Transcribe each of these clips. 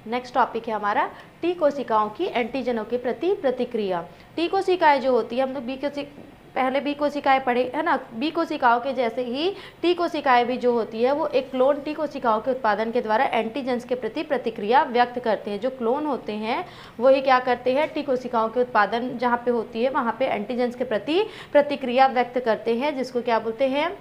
Next topic है हमारा T कोशिकाओं की एंटीजनों के प्रति प्रतिक्रिया। टी कोशिकाएं जो होती है, हम लोग पहले बी कोशिकाएं पढ़े है ना, बी कोशिकाओं के जैसे ही टी कोशिकाएं भी जो होती है वो एक क्लोन टी कोशिकाओं के उत्पादन के द्वारा एंटीजेंस के प्रति प्रतिक्रिया व्यक्त करते हैं। जो क्लोन होते हैं वही क्या करते हैं, टी कोशिकाओं के उत्पादन जहाँ पे होती है वहाँ पे एंटीजेंस के प्रति प्रतिक्रिया व्यक्त करते हैं, जिसको क्या बोलते हैं,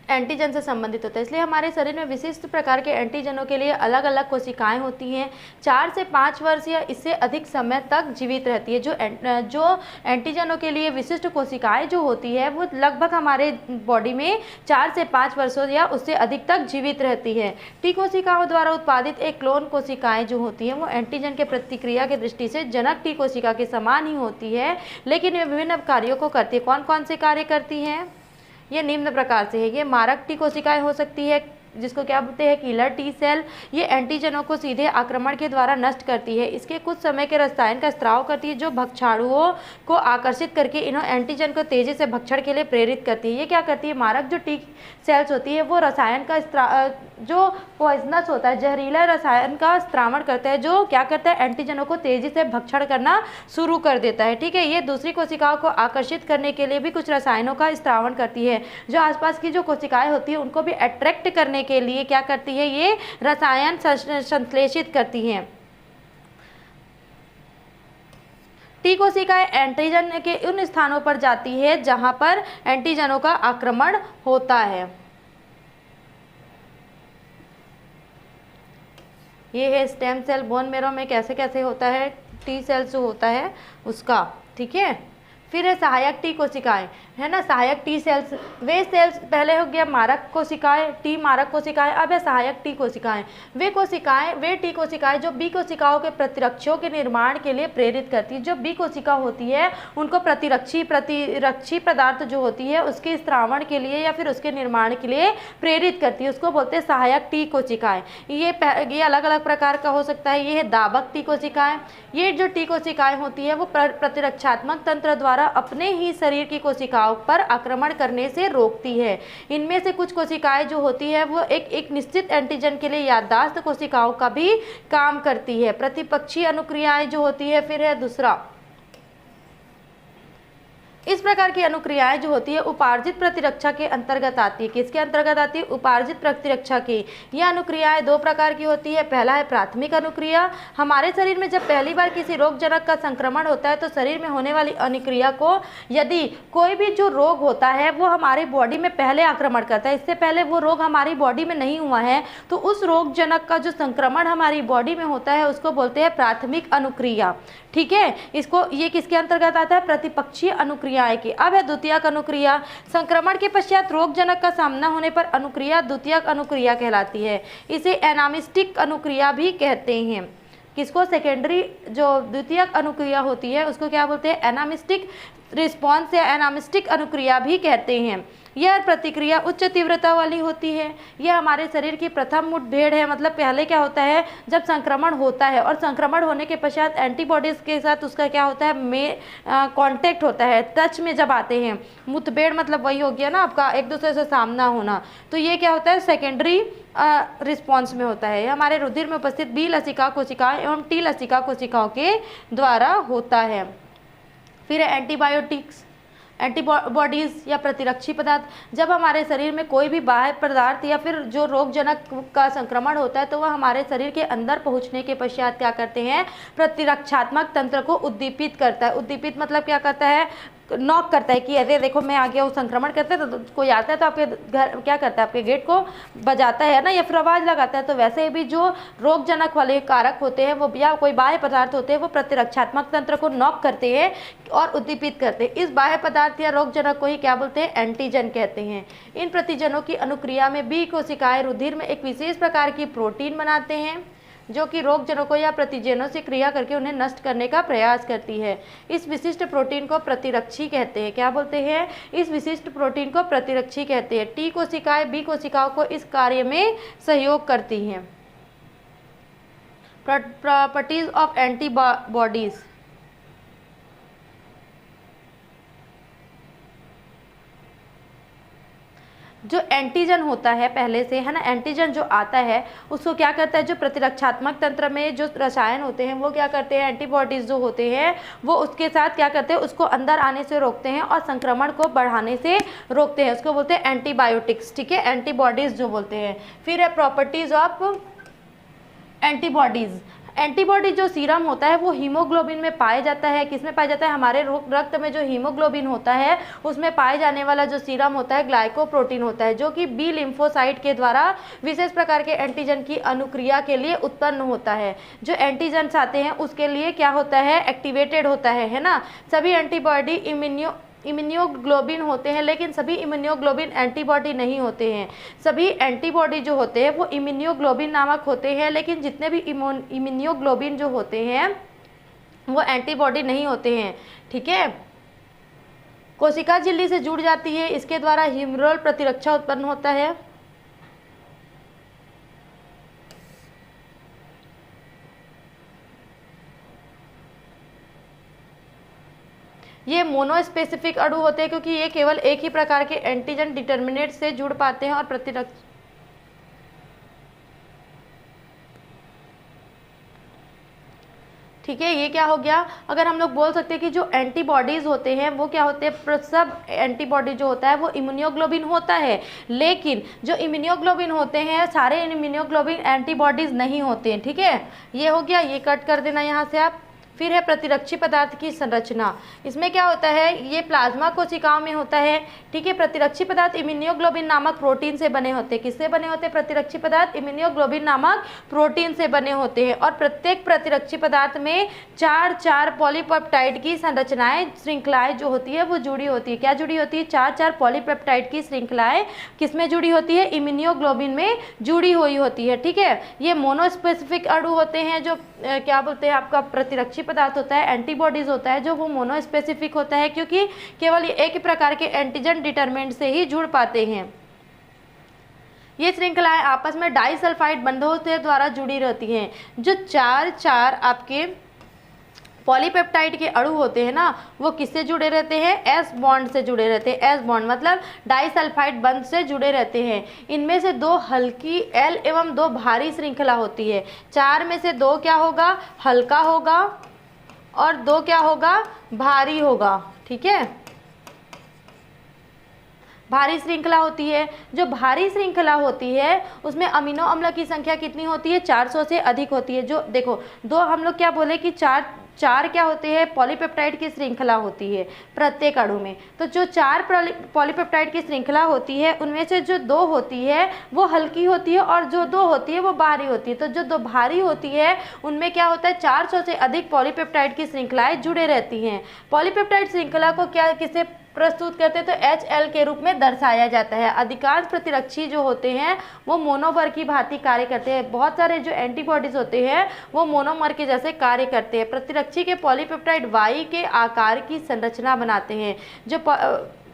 एंटीजन से संबंधित होता है। इसलिए हमारे शरीर में विशिष्ट प्रकार के एंटीजनों के लिए अलग अलग कोशिकाएं होती हैं। 4 से 5 वर्ष या इससे अधिक समय तक जीवित रहती है। जो एंटीजनों के लिए विशिष्ट कोशिकाएं जो होती है वो लगभग हमारे बॉडी में 4 से 5 वर्षों या उससे अधिक तक जीवित रहती है। टी कोशिकाओं द्वारा उत्पादित एक क्लोन कोशिकाएं जो होती हैं वो एंटीजन के प्रतिक्रिया की दृष्टि से जनक टी कोशिका के समान ही होती है, लेकिन वे विभिन्न कार्यों को करती है। कौन कौन से कार्य करती हैं, ये निम्न प्रकार से है। ये मारक टी कोशिकाएं हो सकती है, जिसको क्या बोलते हैं, किलर टी सेल। ये एंटीजनों को सीधे आक्रमण के द्वारा नष्ट करती है। इसके कुछ समय के रसायन का स्त्राव करती है जो भक्षाणुओं को आकर्षित करके इन्हों एंटीजन को तेजी से भक्षण के लिए प्रेरित करती है। ये क्या करती है, मारक जो टी सेल्स होती है वो रसायन का जो पॉइजनस होता है, जहरीला रसायन का स्त्रावण करता है, जो क्या करता है, एंटीजनों को तेजी से भक्षण करना शुरू कर देता है। ठीक है, ये दूसरी कोशिकाओं को आकर्षित करने के लिए भी कुछ रसायनों का स्त्रावण करती है। जो आसपास की जो कोशिकाएं होती है उनको भी अट्रैक्ट करने के लिए क्या करती है, ये रसायन संश्लेषित करती हैं। टी कोशिकाएं एंटीजन के उन स्थानों पर जाती है जहां पर एंटीजनों का आक्रमण होता है। ये है स्टेम सेल, बोन मेरो में कैसे कैसे होता है, टी सेल्स जो होता है उसका। ठीक है, फिर है सहायक टी कोशिकाएं, है ना, सहायक टी सेल्स। वे सेल्स पहले हो गया मारक कोशिकाएं, टी मारक कोशिकाएं, अब है सहायक टी कोशिकाएं। वे टी कोशिकाएं जो बी कोशिकाओं के प्रतिरक्षों के निर्माण के लिए प्रेरित करती है। जो बी कोशिका होती है उनको प्रतिरक्षी पदार्थ जो होती है उसके स्त्रावण के लिए या फिर उसके निर्माण के लिए प्रेरित करती है, उसको बोलते हैं सहायक टी कोशिकाएं। ये अलग अलग प्रकार का हो सकता है। ये है दाबक टी कोशिकाएं। ये जो टी कोशिकाएं होती है वो प्रतिरक्षात्मक तंत्र द्वारा अपने ही शरीर की कोशिकाओं पर आक्रमण करने से रोकती है। इनमें से कुछ कोशिकाएं जो होती है वो एक निश्चित एंटीजन के लिए याददाश्त कोशिकाओं का भी काम करती है। प्रतिपक्षी अनुक्रियाएं जो होती है, फिर है दूसरा, इस प्रकार की अनुक्रियाएं जो होती है उपार्जित प्रतिरक्षा के अंतर्गत आती है। किसके अंतर्गत आती है, उपार्जित प्रतिरक्षा की। यह अनुक्रियाएं 2 प्रकार की होती है। पहला है प्राथमिक अनुक्रिया। हमारे शरीर में जब पहली बार किसी रोगजनक का संक्रमण होता है तो शरीर में होने वाली अनुक्रिया को, यदि कोई भी जो रोग होता है वो हमारी बॉडी में पहले आक्रमण करता है, इससे पहले वो रोग हमारी बॉडी में नहीं हुआ है, तो उस रोगजनक का जो संक्रमण हमारी बॉडी में होता है उसको बोलते हैं प्राथमिक अनुक्रिया। ठीक है, ये किसके अंतर्गत आता है, प्रतिपक्षीय अनुक्रियाएं की। अब है द्वितीयक अनुक्रिया। संक्रमण के पश्चात रोगजनक का सामना होने पर अनुक्रिया द्वितीयक अनुक्रिया कहलाती है। इसे एनामिस्टिक अनुक्रिया भी कहते हैं। किसको, सेकेंडरी जो द्वितीयक अनुक्रिया होती है उसको क्या बोलते हैं, एनामिस्टिक रिस्पॉन्स या एनामिस्टिक अनुक्रिया भी कहते हैं। यह प्रतिक्रिया उच्च तीव्रता वाली होती है। यह हमारे शरीर की प्रथम मुठभेड़ है। मतलब पहले क्या होता है, जब संक्रमण होता है और संक्रमण होने के पश्चात एंटीबॉडीज के साथ उसका क्या होता है, कांटेक्ट होता है, टच में जब आते हैं। मुठभेड़ मतलब वही हो गया ना आपका, एक दूसरे से सामना होना। तो ये क्या होता है, सेकेंडरी रिस्पॉन्स में होता है। हमारे रुधिर में उपस्थित बी लसिका कोशिकाएं एवं टी लसिका कोशिकाओं के द्वारा होता है। फिर एंटीबायोटिक्स, एंटीबॉडीज या प्रतिरक्षी पदार्थ। जब हमारे शरीर में कोई भी बाह्य पदार्थ या फिर जो रोगजनक का संक्रमण होता है तो वह हमारे शरीर के अंदर पहुंचने के पश्चात क्या करते हैं, प्रतिरक्षात्मक तंत्र को उद्दीपित करता है। उद्दीपित मतलब क्या करता है, नॉक करता है कि अरे देखो मैं आ गया हूँ। संक्रमण करते हैं तो कोई आता है तो आपके घर क्या करता है, आपके गेट को बजाता है ना, या फिर आवाज़ लगाता है। तो वैसे भी जो रोगजनक वाले कारक होते हैं वो या कोई बाह्य पदार्थ होते हैं वो प्रतिरक्षात्मक तंत्र को नॉक करते हैं और उद्दीपित करते हैं। इस बाह्य पदार्थ या रोगजनक को ही क्या बोलते हैं, एंटीजन कहते हैं। इन प्रतिजनों की अनुक्रिया में बी कोशिकाएं रुधिर में एक विशेष प्रकार की प्रोटीन बनाते हैं जो कि रोगजनकों या प्रतिजनों से क्रिया करके उन्हें नष्ट करने का प्रयास करती है। इस विशिष्ट प्रोटीन को प्रतिरक्षी कहते हैं। क्या बोलते हैं, इस विशिष्ट प्रोटीन को प्रतिरक्षी कहते हैं। टी कोशिकाएं बी कोशिकाओं को इस कार्य में सहयोग करती हैं। Properties of antibodies. जो एंटीजन होता है पहले से, है ना, एंटीजन जो आता है उसको क्या करता है, जो प्रतिरक्षात्मक तंत्र में जो रसायन होते हैं वो क्या करते हैं, एंटीबॉडीज जो होते हैं वो उसके साथ क्या करते हैं, उसको अंदर आने से रोकते हैं और संक्रमण को बढ़ाने से रोकते हैं, उसको बोलते हैं एंटीबायोटिक्स, ठीक है, एंटीबॉडीज जो बोलते हैं। फिर है प्रॉपर्टीज ऑफ एंटीबॉडीज। एंटीबॉडी जो सीरम होता है वो हीमोग्लोबिन में पाया जाता है, किसमें पाया जाता है, हमारे रक्त में जो हीमोग्लोबिन होता है उसमें पाए जाने वाला जो सीरम होता है ग्लाइकोप्रोटीन होता है, जो कि बी लिम्फोसाइट के द्वारा विशेष प्रकार के एंटीजन की अनुक्रिया के लिए उत्पन्न होता है। जो एंटीजन्स आते हैं उसके लिए क्या होता है, एक्टिवेटेड होता है ना। सभी एंटीबॉडी इम्यूनोग्लोबिन होते हैं, लेकिन सभी इम्यूनोग्लोबिन एंटीबॉडी नहीं होते हैं। सभी एंटीबॉडी जो होते हैं वो इम्यूनोग्लोबिन नामक होते हैं, लेकिन जितने भी इम्यूनोग्लोबिन जो होते हैं वो एंटीबॉडी नहीं होते हैं, ठीक है। कोशिका झिल्ली से जुड़ जाती है, इसके द्वारा ह्यूमरल प्रतिरक्षा उत्पन्न होता है। ये मोनोस्पेसिफिक अणु होते हैं क्योंकि ये केवल एक ही प्रकार के एंटीजन डिटर्मिनेट से जुड़ पाते हैं और प्रतिरक्षा, ठीक है। ये क्या हो गया, अगर हम लोग बोल सकते हैं कि जो एंटीबॉडीज होते हैं वो क्या होते हैं, सब एंटीबॉडी जो होता है वो इम्यूनोग्लोबिन होता है, लेकिन जो इम्यूनोग्लोबिन होते हैं सारे इम्यूनोग्लोबिन एंटीबॉडीज नहीं होते हैं, ठीक है। ये हो गया, ये कट कर देना यहाँ से आप। फिर है प्रतिरक्षी पदार्थ की संरचना। इसमें क्या होता है, ये प्लाज्मा कोशिकाओं में होता है, ठीक है। प्रतिरक्षी पदार्थ इम्यूनोग्लोबिन नामक प्रोटीन से बने होते हैं। किससे बने होते हैं प्रतिरक्षी पदार्थ, इम्यूनोग्लोबिन नामक प्रोटीन से बने होते हैं। और प्रत्येक प्रतिरक्षी पदार्थ में 4 पॉलीपेप्टाइड की संरचनाएं, श्रृंखलाएं जो होती है वो जुड़ी होती है। क्या जुड़ी होती है, 4 पॉलीपेप्टाइड की श्रृंखलाएं किसमें जुड़ी होती है, इम्यूनोग्लोबिन में जुड़ी हुई होती है, ठीक है। ये मोनोस्पेसिफिक अणु होते हैं, जो क्या बोलते हैं आपका प्रतिरक्षी पदार्थ होता है, एंटीबॉडीज होता है जो वो मोनोस्पेसिफिक होता है क्योंकि केवल एक ही प्रकार के एंटीजन डिटरमिनेंट से ही जुड़ पाते हैं। ये श्रृंखलाएं आपस में डाइसल्फाइड बंधों के द्वारा जुड़ी रहती हैं। जो 4 आपके पॉलीपेप्टाइड के अणु होते हैं ना वो किससे जुड़े रहते हैं, एस बॉन्ड से जुड़े रहते हैं। एस बॉन्ड मतलब डाइसल्फाइड बंध से जुड़े रहते हैं। इनमें से 2 हल्की एल एवं 2 भारी श्रृंखला होती है। 4 में से 2 क्या होगा, हल्का होगा और 2 क्या होगा, भारी होगा, ठीक है। भारी श्रृंखला होती है। जो भारी श्रृंखला होती है उसमें अमीनो अम्ल की संख्या कितनी होती है, 400 से अधिक होती है। जो देखो 2 हम लोग क्या बोले कि 4 क्या होते हैं, पॉलीपेप्टाइड की श्रृंखला होती है प्रत्येक अणु में। तो जो 4 पॉलीपेप्टाइड की श्रृंखला होती है उनमें से जो 2 होती है वो हल्की होती है और जो 2 होती है वो भारी होती है। तो जो 2 भारी होती है उनमें क्या होता है, 400 से अधिक पॉलीपेप्टाइड की श्रृंखलाएं जुड़े रहती हैं। पॉलीपेप्टाइड श्रृंखला को क्या किसे प्रस्तुत करते हैं, तो HL के रूप में दर्शाया जाता है। अधिकांश प्रतिरक्षी जो होते हैं वो मोनोमर की भांति कार्य करते हैं। बहुत सारे जो एंटीबॉडीज होते हैं वो मोनोमर के जैसे कार्य करते हैं। प्रतिरक्षी के पॉलीपेप्टाइड वाई के आकार की संरचना बनाते हैं। जो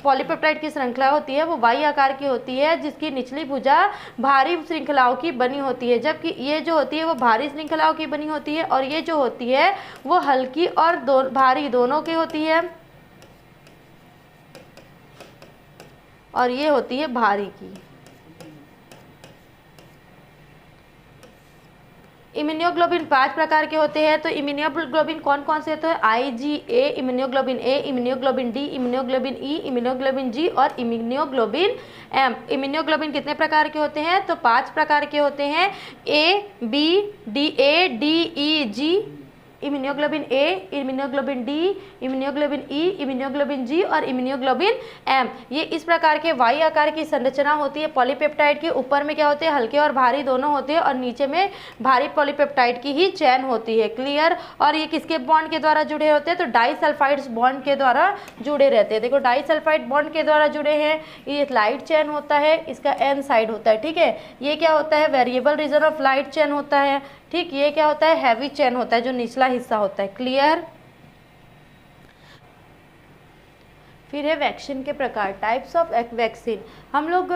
पॉलीपेप्टाइड की श्रृंखला होती है वो वाई आकार की होती है, जिसकी निचली भुजा भारी श्रृंखलाओं की बनी होती है, जबकि ये जो होती है वो भारी श्रृंखलाओं की बनी होती है और ये जो होती है वो हल्की और भारी दोनों की होती है और ये होती है भारी की। इम्यूनोग्लोबिन 5 प्रकार के होते हैं। तो इम्यूनोग्लोबिन कौन कौन से होते हैं, IgA, immunoglobulin A, immunoglobulin D, immunoglobulin E, immunoglobulin G और इम्यूनोग्लोबिन M। इम्यूनोग्लोबिन कितने प्रकार के होते हैं, तो 5 प्रकार के होते हैं। A, B, A, D, E, G, immunoglobulin A, immunoglobulin D, immunoglobulin E, immunoglobulin G और इम्यूनोग्लोबिन M। ये इस प्रकार के वाई आकार की संरचना होती है। पॉलीपेप्टाइड के ऊपर में क्या होते हैं, हल्के और भारी दोनों होते हैं और नीचे में भारी पॉलीपेप्टाइड की ही चैन होती है, क्लियर। और ये किसके बॉन्ड के द्वारा जुड़े होते हैं, तो डाइसल्फाइड्स बॉन्ड के द्वारा जुड़े रहते हैं। देखो डाइसल्फाइड बॉन्ड के द्वारा जुड़े हैं। ये लाइट चैन होता है, इसका N साइड होता है, ठीक है। ये क्या होता है, variable region of light chain होता है, ठीक। ये क्या होता है, हैवी चैन होता है, जो निचला हिस्सा होता है, क्लियर। फिर है वैक्सीन के प्रकार, टाइप्स ऑफ वैक्सीन। हम लोग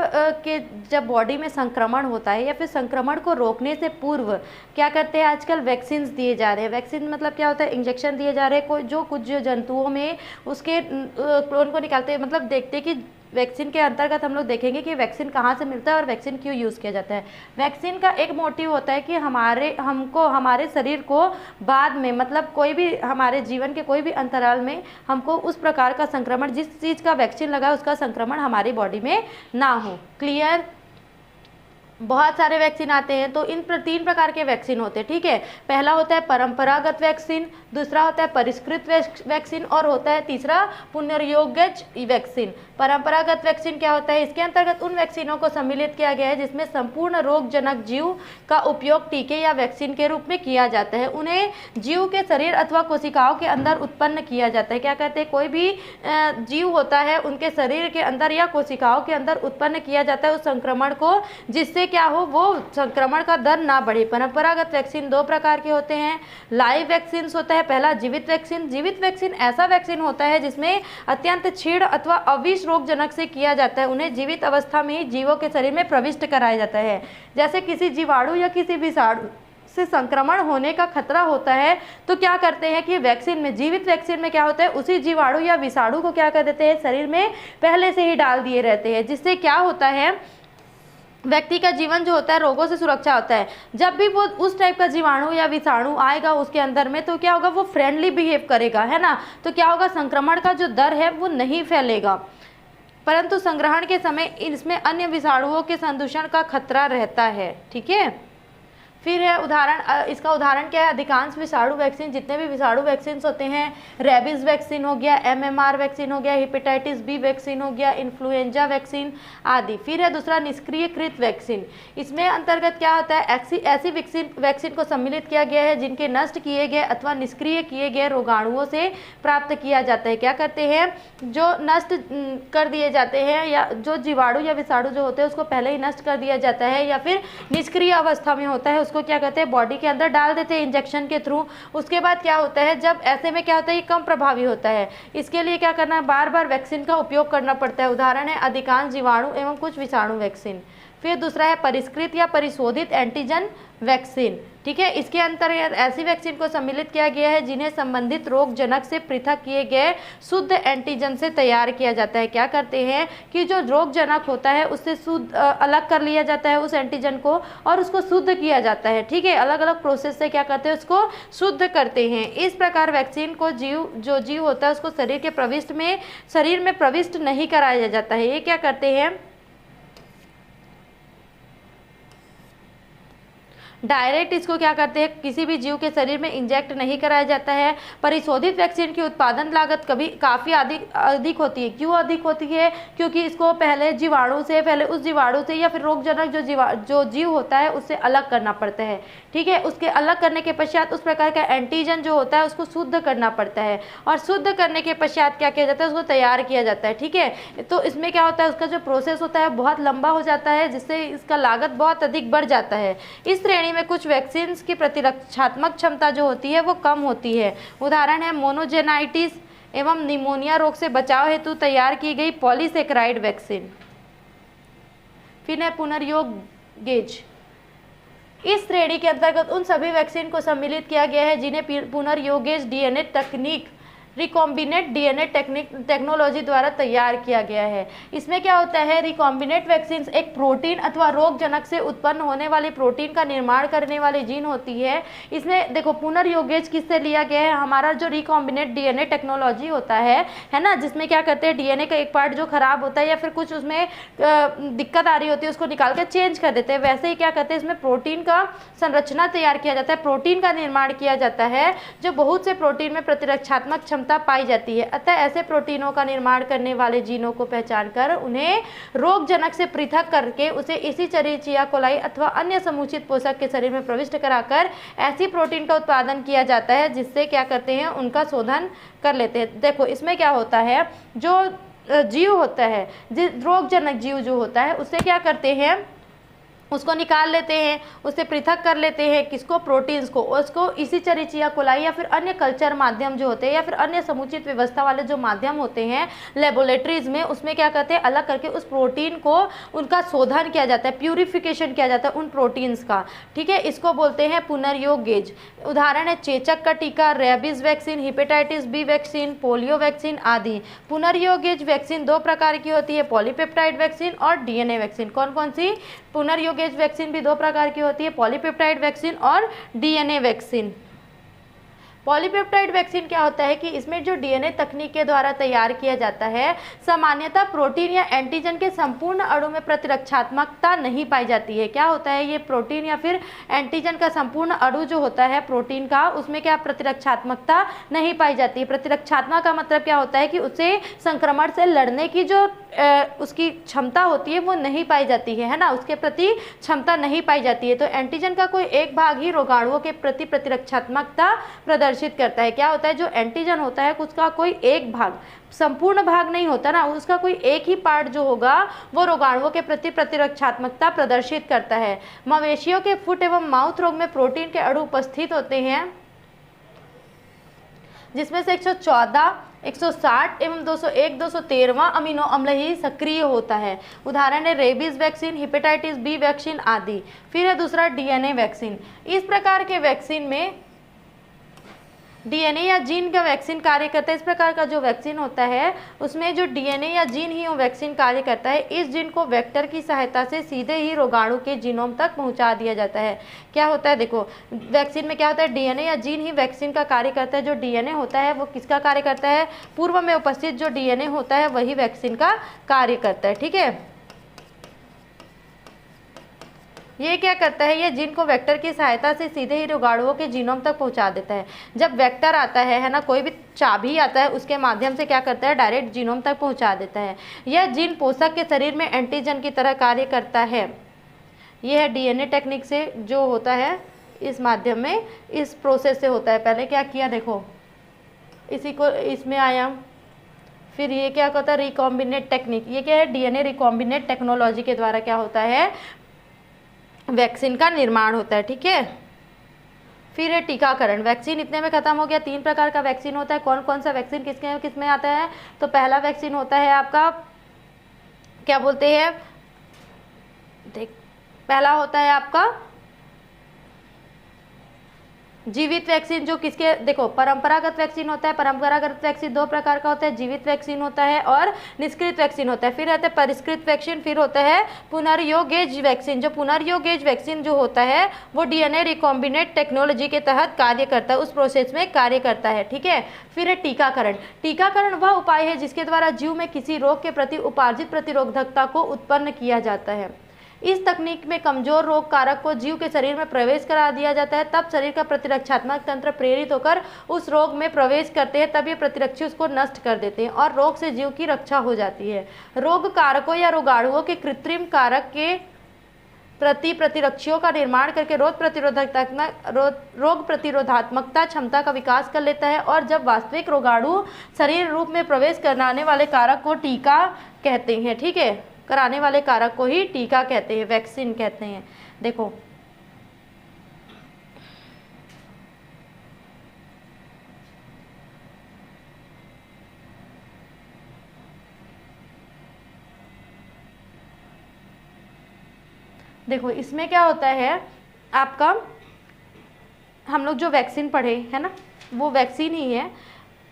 के जब बॉडी में संक्रमण होता है या फिर संक्रमण को रोकने से पूर्व क्या करते हैं, आजकल वैक्सीन दिए जा रहे हैं। वैक्सीन मतलब क्या होता है, इंजेक्शन दिए जा रहे हैं। जो कुछ जंतुओं में उसके उनको निकालते हैं, मतलब देखते हैं कि वैक्सीन के अंतर्गत हम लोग देखेंगे कि वैक्सीन कहाँ से मिलता है और वैक्सीन क्यों यूज़ किया जाता है। वैक्सीन का एक मोटिव होता है कि हमारे शरीर को बाद में, मतलब कोई भी हमारे जीवन के कोई भी अंतराल में हमको उस प्रकार का संक्रमण, जिस चीज़ का वैक्सीन लगा है उसका संक्रमण हमारी बॉडी में ना हो। क्लियर? बहुत सारे वैक्सीन आते हैं, तो इन 3 प्रकार के वैक्सीन होते हैं, ठीक है। पहला होता है परंपरागत वैक्सीन, दूसरा होता है परिष्कृत वैक्सीन और होता है तीसरा पुनर्योग्य वैक्सीन। परंपरागत वैक्सीन क्या होता है? इसके अंतर्गत उन वैक्सीनों को सम्मिलित किया गया है जिसमें संपूर्ण रोगजनक जीव का उपयोग टीके या वैक्सीन के रूप में किया जाता है। उन्हें जीव के शरीर अथवा कोशिकाओं के अंदर उत्पन्न किया जाता है। क्या कहते हैं? कोई भी जीव होता है उनके शरीर के अंदर या कोशिकाओं के अंदर उत्पन्न किया जाता है उस संक्रमण को, जिससे क्या हो, वो संक्रमण का दर ना बढ़े। परंपरागत वैक्सीन 2 प्रकार के होते हैं। लाइव वैक्सीन होता है पहला जीवित वैक्सीन। जीवित वैक्सीन ऐसा वैक्सीन होता है जिसमें अत्यंत क्षीण अथवा अविष रोगजनक से किया जाता है। उन्हें जीवित अवस्था में ही जीवों के शरीर में प्रविष्ट कराया जाता है। जैसे किसी जीवाणु या किसी विषाणु से संक्रमण होने का खतरा होता है तो क्या करते हैं कि वैक्सीन में, जीवित वैक्सीन में क्या होता है, उसी जीवाणु या विषाणु को क्या कर देते हैं, शरीर में पहले से ही डाल दिए रहते हैं, जिससे क्या होता है, व्यक्ति का जीवन जो होता है रोगों से सुरक्षा होता है। जब भी वो उस टाइप का जीवाणु या विषाणु आएगा उसके अंदर में, तो क्या होगा, वो फ्रेंडली बिहेव करेगा, है ना। तो क्या होगा, संक्रमण का जो दर है वो नहीं फैलेगा, परंतु संग्रहण के समय इसमें अन्य विषाणुओं के संदूषण का खतरा रहता है। ठीक है। फिर है उदाहरण, इसका उदाहरण क्या है, अधिकांश विषाणु वैक्सीन, जितने भी विषाणु वैक्सीन होते हैं, रेबीज वैक्सीन हो गया, MMR वैक्सीन हो गया, हेपेटाइटिस बी वैक्सीन हो गया, इन्फ्लुएंजा वैक्सीन आदि। फिर है दूसरा निष्क्रियकृत वैक्सीन। इसमें अंतर्गत क्या होता है, ऐसी वैक्सीन को सम्मिलित किया गया है जिनके नष्ट किए गए अथवा निष्क्रिय किए गए रोगाणुओं से प्राप्त किया जाता है। क्या करते हैं, जो नष्ट कर दिए जाते हैं, या जो जीवाणु या विषाणु जो होते हैं उसको पहले ही नष्ट कर दिया जाता है, या फिर निष्क्रिय अवस्था में होता है, उसको क्या कहते हैं, बॉडी के अंदर डाल देते हैं इंजेक्शन के थ्रू। उसके बाद क्या होता है, जब ऐसे में क्या होता है, ये कम प्रभावी होता है। इसके लिए क्या करना है, बार बार वैक्सीन का उपयोग करना पड़ता है। उदाहरण है अधिकांश जीवाणु एवं कुछ विषाणु वैक्सीन। फिर दूसरा है परिष्कृत या परिशोधित एंटीजन वैक्सीन। ठीक है। इसके अंतर्गत ऐसी वैक्सीन को सम्मिलित किया गया है जिन्हें संबंधित रोगजनक से पृथक किए गए शुद्ध एंटीजन से तैयार किया जाता है। क्या करते हैं कि जो रोगजनक होता है उससे शुद्ध अलग कर लिया जाता है उस एंटीजन को, और उसको शुद्ध किया जाता है। ठीक है। अलग अलग प्रोसेस से क्या करते हैं, उसको शुद्ध करते हैं। इस प्रकार वैक्सीन को जो जीव होता है उसको शरीर में प्रविष्ट नहीं कराया जाता है। ये क्या करते हैं, डायरेक्ट इसको क्या करते हैं, किसी भी जीव के शरीर में इंजेक्ट नहीं कराया जाता है। परिशोधित वैक्सीन की उत्पादन लागत काफ़ी अधिक होती है। क्यों अधिक होती है, क्योंकि इसको पहले उस जीवाणु से या फिर रोगजनक जो जीव होता है उससे अलग करना पड़ता है। ठीक है। उसके अलग करने के पश्चात उस प्रकार का एंटीजन जो होता है उसको शुद्ध करना पड़ता है, और शुद्ध करने के पश्चात क्या किया जाता है, उसको तैयार किया जाता है। ठीक है। तो इसमें क्या होता है, उसका जो प्रोसेस होता है बहुत लंबा हो जाता है, जिससे इसका लागत बहुत अधिक बढ़ जाता है। इस श्रेणी में कुछ वैक्सीन की प्रतिरक्षात्मक क्षमता जो होती है वो कम होती है। उदाहरण है मोनोजेनाइटिस एवं निमोनिया रोग से बचाव हेतु तैयार की गई पॉलीसेकेराइड वैक्सीन। फिर है पुनर्योगेज। इस श्रेणी के अंतर्गत उन सभी वैक्सीन को सम्मिलित किया गया है जिन्हें पुनर्योगेज डीएनए तकनीक, रिकॉम्बिनेट डीएनए टेक्नोलॉजी द्वारा तैयार किया गया है। इसमें क्या होता है, रिकॉम्बिनेट वैक्सीन एक प्रोटीन अथवा रोगजनक से उत्पन्न होने वाली प्रोटीन का निर्माण करने वाली जीन होती है। इसमें देखो पुनर्योगेज किससे लिया गया है, हमारा जो रिकॉम्बिनेट डीएनए टेक्नोलॉजी होता है ना, जिसमें क्या करते हैं, डीएनए का एक पार्ट जो खराब होता है या फिर कुछ उसमें दिक्कत आ रही होती है उसको निकाल कर चेंज कर देते हैं। वैसे ही क्या करते हैं, इसमें प्रोटीन का संरचना तैयार किया जाता है, प्रोटीन का निर्माण किया जाता है, जो बहुत से प्रोटीन में प्रतिरक्षात्मक क्षमता पाई जाती है। अतः ऐसे प्रोटीनों का निर्माण करने वाले जीनों को पहचान कर उन्हें रोगजनक से पृथक करके उसे इसी चरीचिया कोलाई अथवा अन्य समुचित पोषक के शरीर में प्रविष्ट कराकर ऐसी प्रोटीन का उत्पादन किया जाता है जिससे क्या करते हैं, उनका शोधन कर लेते हैं। देखो इसमें क्या होता है, जो जीव होता है, रोगजनक जीव जो होता है उससे क्या करते हैं, उसको निकाल लेते हैं, उसे पृथक कर लेते हैं, किसको, प्रोटीन्स को। उसको इसी चरिचिया कोलाई या फिर अन्य कल्चर माध्यम जो होते हैं या फिर अन्य समुचित व्यवस्था वाले जो माध्यम होते हैं लेबोरेटरीज में, उसमें क्या करते हैं, अलग करके उस प्रोटीन को उनका शोधन किया जाता है, प्यूरिफिकेशन किया जाता है उन प्रोटीन्स का, ठीक है। इसको बोलते हैं पुनर्योग गेज। उदाहरण है चेचक का टीका, rabies vaccine, hepatitis B vaccine, polio vaccine आदि। पुनर्योग गेज वैक्सीन दो प्रकार की होती है, पॉलीपेप्टाइड वैक्सीन और डीएनए वैक्सीन। कौन कौन सी? पुनर्योग गेज वैक्सीन भी दो प्रकार की होती है, पॉलीपेप्टाइड वैक्सीन और डीएनए वैक्सीन। पॉलीपेप्टाइड वैक्सीन क्या होता है कि इसमें जो डीएनए तकनीक के द्वारा तैयार किया जाता है, सामान्यतः प्रोटीन या एंटीजन के संपूर्ण अणु में प्रतिरक्षात्मकता नहीं पाई जाती है। क्या होता है, ये प्रोटीन या फिर एंटीजन का संपूर्ण अणु जो होता है प्रोटीन का, उसमें क्या प्रतिरक्षात्मकता नहीं पाई जाती है। प्रतिरक्षात्मक का मतलब क्या होता है कि उसे संक्रमण से लड़ने की जो उसकी क्षमता होती है वो नहीं पाई जाती है ना, उसके प्रति क्षमता नहीं पाई जाती है। तो एंटीजन का कोई एक भाग ही रोगाणुओं के प्रति प्रतिरक्षात्मकता प्रदर्शित करता है। क्या होता है, जो एंटीजन होता है उसका कोई एक भाग, संपूर्ण भाग नहीं होता ना, उसका कोई एक ही पार्ट जो होगा वो रोगाणुओं के प्रति प्रतिरक्षात्मकता प्रदर्शित करता है। मवेशियों के फुट एवं माउथ रोग में प्रोटीन के अणु उपस्थित होते हैं, जिसमें से 114, 160 एवं 201, 213वां अमीनो अम्ल ही सक्रिय होता है। उदाहरण है rabies vaccine, hepatitis B vaccine आदि। फिर है दूसरा डीएनए वैक्सीन। इस प्रकार के वैक्सीन में डीएनए या जीन का वैक्सीन कार्य करता है। इस प्रकार का जो वैक्सीन होता है उसमें जो डीएनए या जीन ही वो वैक्सीन कार्य करता है। इस जीन को वेक्टर की सहायता से सीधे ही रोगाणु के जीनोम तक पहुंचा दिया जाता है। क्या होता है, देखो वैक्सीन में क्या होता है, डीएनए या जीन ही वैक्सीन का कार्य करता है। जो डीएनए होता है वो किसका कार्य करता है, पूर्व में उपस्थित जो डीएनए होता है वही वैक्सीन का कार्य करता है, ठीक है। ये क्या करता है, ये जीन को वेक्टर की सहायता से सीधे ही रोगाणुओं के जीनोम तक पहुंचा देता है। जब वेक्टर आता है ना, कोई भी चाबी आता है उसके माध्यम से क्या करता है, डायरेक्ट जीनोम तक पहुंचा देता है। यह जीन पोषक के शरीर में एंटीजन की तरह कार्य करता है। यह है डीएनए टेक्निक से जो होता है, इस माध्यम में इस प्रोसेस से होता है। पहले क्या किया, देखो इसी को इसमें आया, फिर ये क्या होता है रिकॉम्बिनेट टेक्निक। ये क्या है, डीएनए रिकॉम्बिनेट टेक्नोलॉजी के द्वारा क्या होता है, वैक्सीन का निर्माण होता है, ठीक है। फिर है टीकाकरण। वैक्सीन इतने में खत्म हो गया। 3 प्रकार का वैक्सीन होता है। कौन कौन सा वैक्सीन किस में आता है, तो पहला वैक्सीन होता है आपका, क्या बोलते हैं, पहला होता है आपका जीवित वैक्सीन, जो किसके, देखो परंपरागत वैक्सीन होता है। परंपरागत वैक्सीन 2 प्रकार का होता है, जीवित वैक्सीन होता है और निष्क्रिय वैक्सीन होता है। फिर रहता है परिष्कृत वैक्सीन, फिर होता है पुनर्योगेज वैक्सीन। जो पुनर्योगेज वैक्सीन जो होता है वो डीएनए रिकॉम्बिनेट टेक्नोलॉजी के तहत कार्य करता है, उस प्रोसेस में कार्य करता है, ठीक है। फिर है टीकाकरण। टीकाकरण वह उपाय है जिसके द्वारा जीव में किसी रोग के प्रति उपार्जित प्रतिरोधकता को उत्पन्न किया जाता है। इस तकनीक में कमजोर रोग कारक को जीव के शरीर में प्रवेश करा दिया जाता है। तब शरीर का प्रतिरक्षात्मक तंत्र प्रेरित होकर उस रोग में प्रवेश करते हैं। तब ये प्रतिरक्षी उसको नष्ट कर देते हैं और रोग से जीव की रक्षा हो जाती है। रोग कारकों या रोगाणुओं के कृत्रिम कारक के प्रति प्रतिरक्षियों का निर्माण करके रोग प्रतिरोधात्मकता क्षमता का विकास कर लेता है। और जब वास्तविक रोगाणु शरीर रूप में प्रवेश कराने वाले कारक को टीका कहते हैं, ठीक है, कराने वाले कारक को ही टीका कहते हैं, वैक्सीन कहते हैं। देखो देखो इसमें क्या होता है आपका, हम लोग जो वैक्सीन पढ़े है ना, वो वैक्सीन ही है।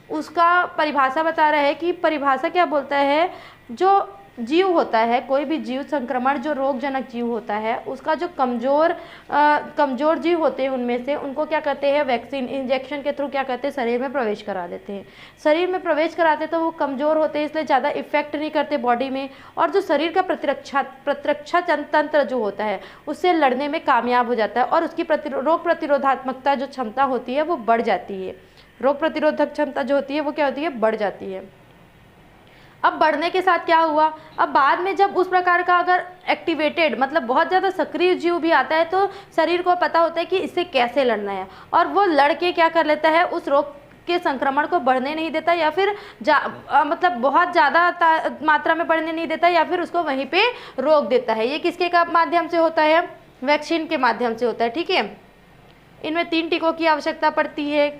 उसका परिभाषा बता रहा है कि परिभाषा क्या बोलता है, जो जीव होता है, कोई भी जीव संक्रमण जो रोगजनक जीव होता है उसका जो कमजोर जीव होते हैं उनमें से उनको क्या करते हैं, वैक्सीन इंजेक्शन के थ्रू क्या करते हैं, शरीर में प्रवेश करा देते हैं। शरीर में प्रवेश कराते तो वो कमज़ोर होते हैं, इसलिए ज़्यादा इफेक्ट नहीं करते बॉडी में। और जो शरीर का प्रतिरक्षा तंत्र जो होता है उससे लड़ने में कामयाब हो जाता है और उसकी रोग प्रतिरोधात्मकता जो क्षमता होती है वो बढ़ जाती है। रोग प्रतिरोधक क्षमता जो होती है वो क्या होती है, बढ़ जाती है। अब बढ़ने के साथ क्या हुआ, अब बाद में जब उस प्रकार का अगर एक्टिवेटेड मतलब बहुत ज़्यादा सक्रिय जीव भी आता है तो शरीर को पता होता है कि इससे कैसे लड़ना है और वो लड़के क्या कर लेता है, उस रोग के संक्रमण को बढ़ने नहीं देता या फिर मतलब बहुत ज़्यादा मात्रा में बढ़ने नहीं देता या फिर उसको वहीं पे रोक देता है। ये किसके का माध्यम से होता है? वैक्सीन के माध्यम से होता है। ठीक है, इनमें 3 टीकों की आवश्यकता पड़ती है,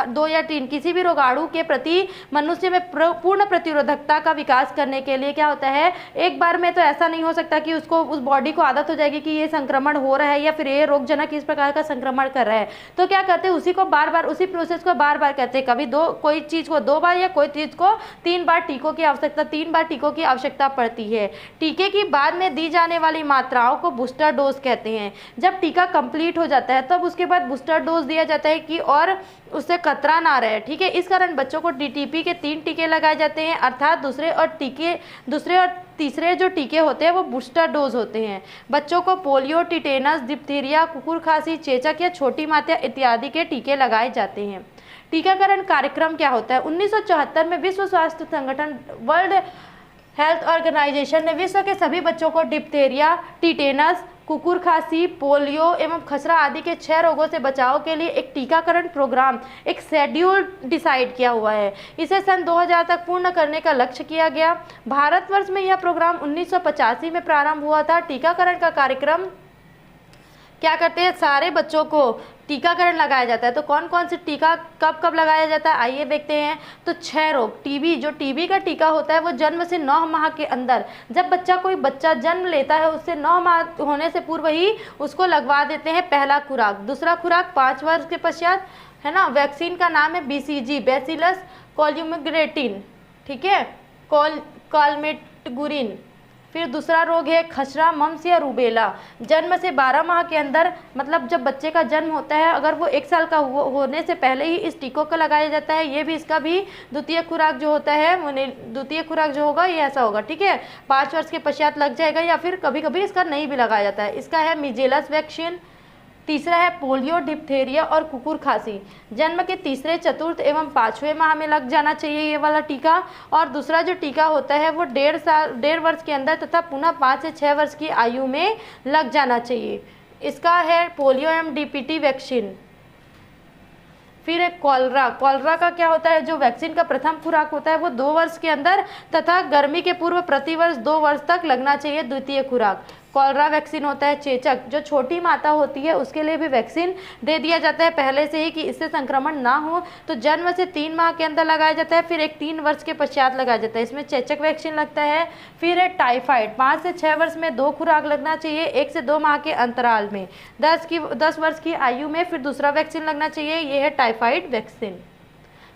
2 या 3। किसी भी रोगाणु के प्रति मनुष्य में पूर्ण प्रतिरोधकता का विकास करने के लिए क्या होता है, एक बार में तो ऐसा नहीं हो सकता कि उसको उस बॉडी को आदत हो जाएगी कि ये संक्रमण हो रहा है या फिर ये रोगजनक इस प्रकार का संक्रमण कर रहा है। तो क्या करते हैं, उसी को बार बार, उसी प्रोसेस को बार बार करते हैं। कभी कोई चीज़ को 2 बार या कोई चीज़ को 3 बार टीकों की आवश्यकता 3 बार टीकों की आवश्यकता पड़ती है। टीके की बाद में दी जाने वाली मात्राओं को बूस्टर डोज कहते हैं। जब टीका कंप्लीट हो जाता है तब उसके बाद बूस्टर डोज दिया जाता है कि और उससे खतरा ना रहे। ठीक है, इस कारण बच्चों को डीटीपी के 3 टीके लगाए जाते हैं, अर्थात दूसरे और तीसरे जो टीके होते हैं वो बूस्टर डोज होते हैं। बच्चों को पोलियो, टिटेनस, डिप्थीरिया, कुकुर खांसी, चेचक या छोटी मात्रा इत्यादि के टीके लगाए जाते हैं। टीकाकरण कार्यक्रम क्या होता है? 1974 में विश्व स्वास्थ्य संगठन वर्ल्ड हेल्थ ऑर्गेनाइजेशन ने विश्व के सभी बच्चों को डिप्थीरिया, टिटेनस, कुकुर खांसी, पोलियो एवं खसरा आदि के 6 रोगों से बचाव के लिए एक टीकाकरण प्रोग्राम, एक शेड्यूल डिसाइड किया हुआ है। इसे सन 2000 तक पूर्ण करने का लक्ष्य किया गया। भारतवर्ष में यह प्रोग्राम 1985 में प्रारंभ हुआ था। टीकाकरण का कार्यक्रम क्या करते हैं, सारे बच्चों को टीकाकरण लगाया जाता है। तो कौन कौन से टीका कब कब लगाया जाता है, आइए देखते हैं। तो 6 रोग, टीबी, जो टीबी का टीका होता है वो जन्म से 9 माह के अंदर, जब कोई बच्चा जन्म लेता है उससे 9 माह होने से पूर्व ही उसको लगवा देते हैं पहला खुराक। दूसरा खुराक 5 वर्ष के पश्चात, है ना। वैक्सीन का नाम है BCG, बैसिलस कोल्यूमिग्रेटिन, ठीक है, कालमेटगुरिन। फिर दूसरा रोग है खसरा, मम्स या रूबेला। जन्म से 12 माह के अंदर, मतलब जब बच्चे का जन्म होता है, अगर वो 1 साल का होने से पहले ही इस टीकों को लगाया जाता है। ये भी, इसका भी द्वितीय खुराक जो होता है वो द्वितीय खुराक जो होगा ये ऐसा होगा, ठीक है, 5 वर्ष के पश्चात लग जाएगा या फिर कभी कभी इसका नहीं भी लगाया जाता है। इसका है मिजेलस वैक्सीन। तीसरा है पोलियो, डिप्थीरिया और कुकुर खांसी। जन्म के तीसरे, चतुर्थ एवं 5वें माह में लग जाना चाहिए ये वाला टीका। और दूसरा जो टीका होता है वो 1.5 वर्ष के अंदर तथा पुनः 5 से 6 वर्ष की आयु में लग जाना चाहिए। इसका है पोलियो एवं DPT वैक्सीन। फिर एक कॉलरा का क्या होता है, जो वैक्सीन का प्रथम खुराक होता है वो 2 वर्ष के अंदर तथा गर्मी के पूर्व प्रतिवर्ष 2 वर्ष तक लगना चाहिए द्वितीय खुराक। कॉलरा वैक्सीन होता है। चेचक, जो छोटी माता होती है उसके लिए भी वैक्सीन दे दिया जाता है पहले से ही कि इससे संक्रमण ना हो, तो जन्म से 3 माह के अंदर लगाया जाता है, फिर एक 3 वर्ष के पश्चात लगाया जाता है। इसमें चेचक वैक्सीन लगता है। फिर है टाइफाइड, 5 से 6 वर्ष में 2 खुराक लगना चाहिए, 1 से 2 माह के अंतराल में। 10 वर्ष की आयु में फिर दूसरा वैक्सीन लगना चाहिए, ये है टाइफाइड वैक्सीन।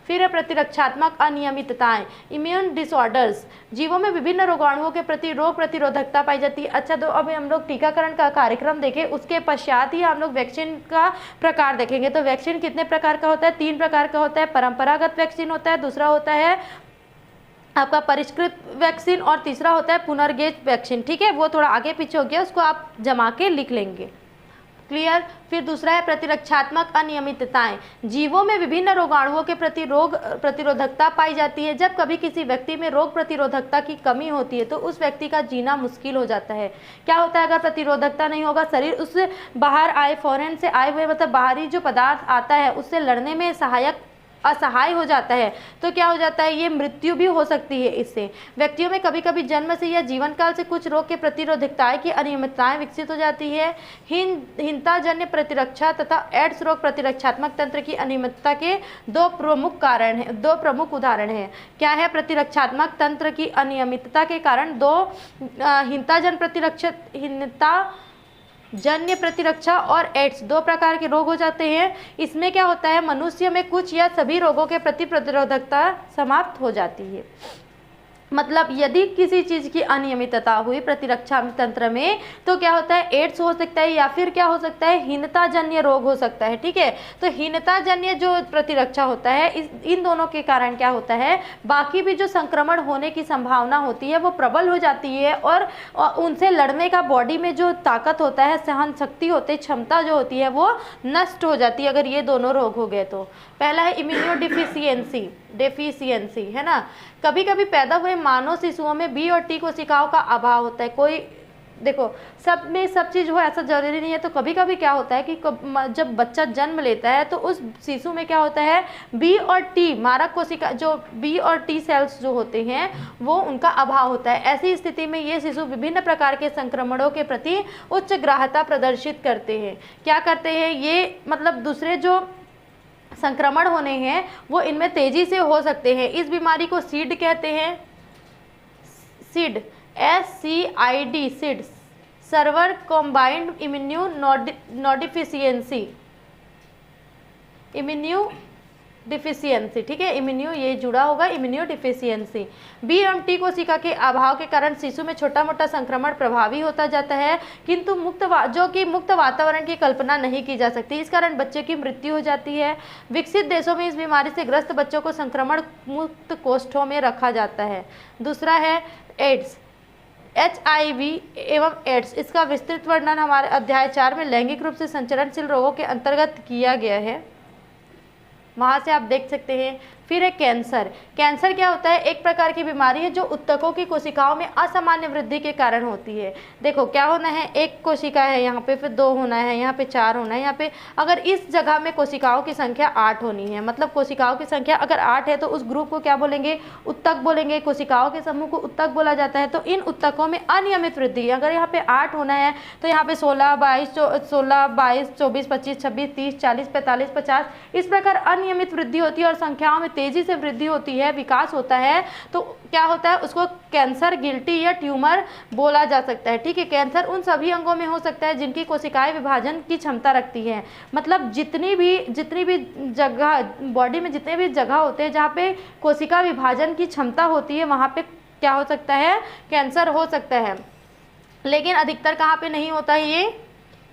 फिर है प्रतिरक्षात्मक अनियमितताएं, इम्यून डिसऑर्डर्स। जीवों में विभिन्न रोगाणुओं के प्रति रोग प्रतिरोधकता पाई जाती है। अच्छा, तो अब हम लोग टीकाकरण का कार्यक्रम देखें, उसके पश्चात ही हम लोग वैक्सीन का प्रकार देखेंगे। तो वैक्सीन कितने प्रकार का होता है? 3 प्रकार का होता है। परंपरागत वैक्सीन होता है, दूसरा होता है आपका परिष्कृत वैक्सीन और तीसरा होता है पुनर्गेज वैक्सीन। ठीक है, वो थोड़ा आगे पीछे हो गया, उसको आप जमा के लिख लेंगे। क्लियर। फिर दूसरा है प्रतिरक्षात्मक अनियमितताएं। जीवों में विभिन्न रोगाणुओं के प्रति रोग प्रतिरोधकता पाई जाती है। जब कभी किसी व्यक्ति में रोग प्रतिरोधकता की कमी होती है तो उस व्यक्ति का जीना मुश्किल हो जाता है। क्या होता है, अगर प्रतिरोधकता नहीं होगा, शरीर उससे बाहर आए, फॉरेन से आए हुए मतलब बाहरी जो पदार्थ आता है उससे लड़ने में असहाय हो जाता है, तो क्या हो जाता है, ये मृत्यु भी हो सकती है। इससे व्यक्तियों में कभी कभी जन्म से या जीवन काल से कुछ रोग के प्रतिरोधकताएं की अनियमितताएं विकसित हो जाती है। हिंताजन्य प्रतिरक्षा तथा एड्स रोग प्रतिरक्षात्मक तंत्र की अनियमितता के 2 प्रमुख उदाहरण हैं। क्या है? प्रतिरक्षात्मक तंत्र की अनियमितता के कारण 2 जन्य प्रतिरक्षा और एड्स 2 प्रकार के रोग हो जाते हैं। इसमें क्या होता है, मनुष्य में कुछ या सभी रोगों के प्रति प्रतिरोधकता समाप्त हो जाती है। मतलब यदि किसी चीज़ की अनियमितता हुई प्रतिरक्षा तंत्र में तो क्या होता है, एड्स हो सकता है या फिर क्या हो सकता है, हीनताजन्य रोग हो सकता है। ठीक है, तो हीनताजन्य जो प्रतिरक्षा होता है इन दोनों के कारण क्या होता है, बाकी भी जो संक्रमण होने की संभावना होती है वो प्रबल हो जाती है और उनसे लड़ने का बॉडी में जो ताकत होता है, सहन शक्ति होती है, क्षमता जो होती है वो नष्ट हो जाती है अगर ये दोनों रोग हो गए तो। पहला है इम्यूनो डेफिशिएंसी, है ना। कभी कभी पैदा हुए मानव शिशुओं में बी और टी कोशिकाओं का अभाव होता है। कोई देखो सब में सब चीज़ हो ऐसा जरूरी नहीं है। तो कभी कभी क्या होता है कि जब बच्चा जन्म लेता है तो उस शिशु में क्या होता है, बी और टी मारक कोशिका, जो बी और टी सेल्स जो होते हैं वो उनका अभाव होता है। ऐसी स्थिति में ये शिशु विभिन्न प्रकार के संक्रमणों के प्रति उच्च ग्राह्यता प्रदर्शित करते हैं। क्या करते हैं ये, मतलब दूसरे जो संक्रमण होने हैं वो इनमें तेजी से हो सकते हैं। इस बीमारी को सीड कहते हैं, SCID SCID, SCID, severe combined immunodeficiency, immunodeficiency, ठीक है, इम्यूनो ये जुड़ा होगा, इम्यूनो डिफिशियंसी। बी एवं टी कोशिका के अभाव के कारण शिशु में छोटा मोटा संक्रमण प्रभावी होता जाता है, किंतु जो कि मुक्त वातावरण की कल्पना नहीं की जा सकती। इस कारण बच्चे की मृत्यु हो जाती है। विकसित देशों में इस बीमारी से ग्रस्त बच्चों को संक्रमण मुक्त कोष्ठों में रखा जाता है। दूसरा है एड्स, HIV एवं एड्स। इसका विस्तृत वर्णन हमारे अध्याय 4 में लैंगिक रूप से संचरणशील रोगों के अंतर्गत किया गया है, वहाँ से आप देख सकते हैं। फिर है कैंसर। कैंसर क्या होता है, एक प्रकार की बीमारी है जो उत्तकों की कोशिकाओं में असामान्य वृद्धि के कारण होती है। देखो क्या होना है, एक कोशिका है यहाँ पे, फिर 2 होना है, यहाँ पे 4 होना है, यहाँ पे अगर इस जगह में कोशिकाओं की संख्या 8 होनी है, मतलब कोशिकाओं की संख्या अगर 8 है तो उस ग्रुप को क्या बोलेंगे, उत्तक बोलेंगे। कोशिकाओं के समूह को उत्तक बोला जाता है। तो इन उत्तकों में अनियमित वृद्धि, अगर यहाँ पे 8 होना है तो यहाँ पे 16, 22, 24, 25, 26, 30, 40, 45, 50 इस प्रकार अनियमित वृद्धि होती है और संख्याओं में तेजी से वृद्धि होती है, विकास होता है। तो क्या होता है, उसको कैंसर, गिल्टी या ट्यूमर बोला जा सकता है। ठीक है, कैंसर उन सभी अंगों में हो सकता है जिनकी कोशिकाएं विभाजन की क्षमता रखती हैं। मतलब जितनी भी जगह बॉडी में, जितने भी जगह होते हैं जहाँ पे कोशिका विभाजन की क्षमता होती है, वहाँ पे क्या हो सकता है, कैंसर हो सकता है। लेकिन अधिकतर कहाँ पे नहीं होता है, ये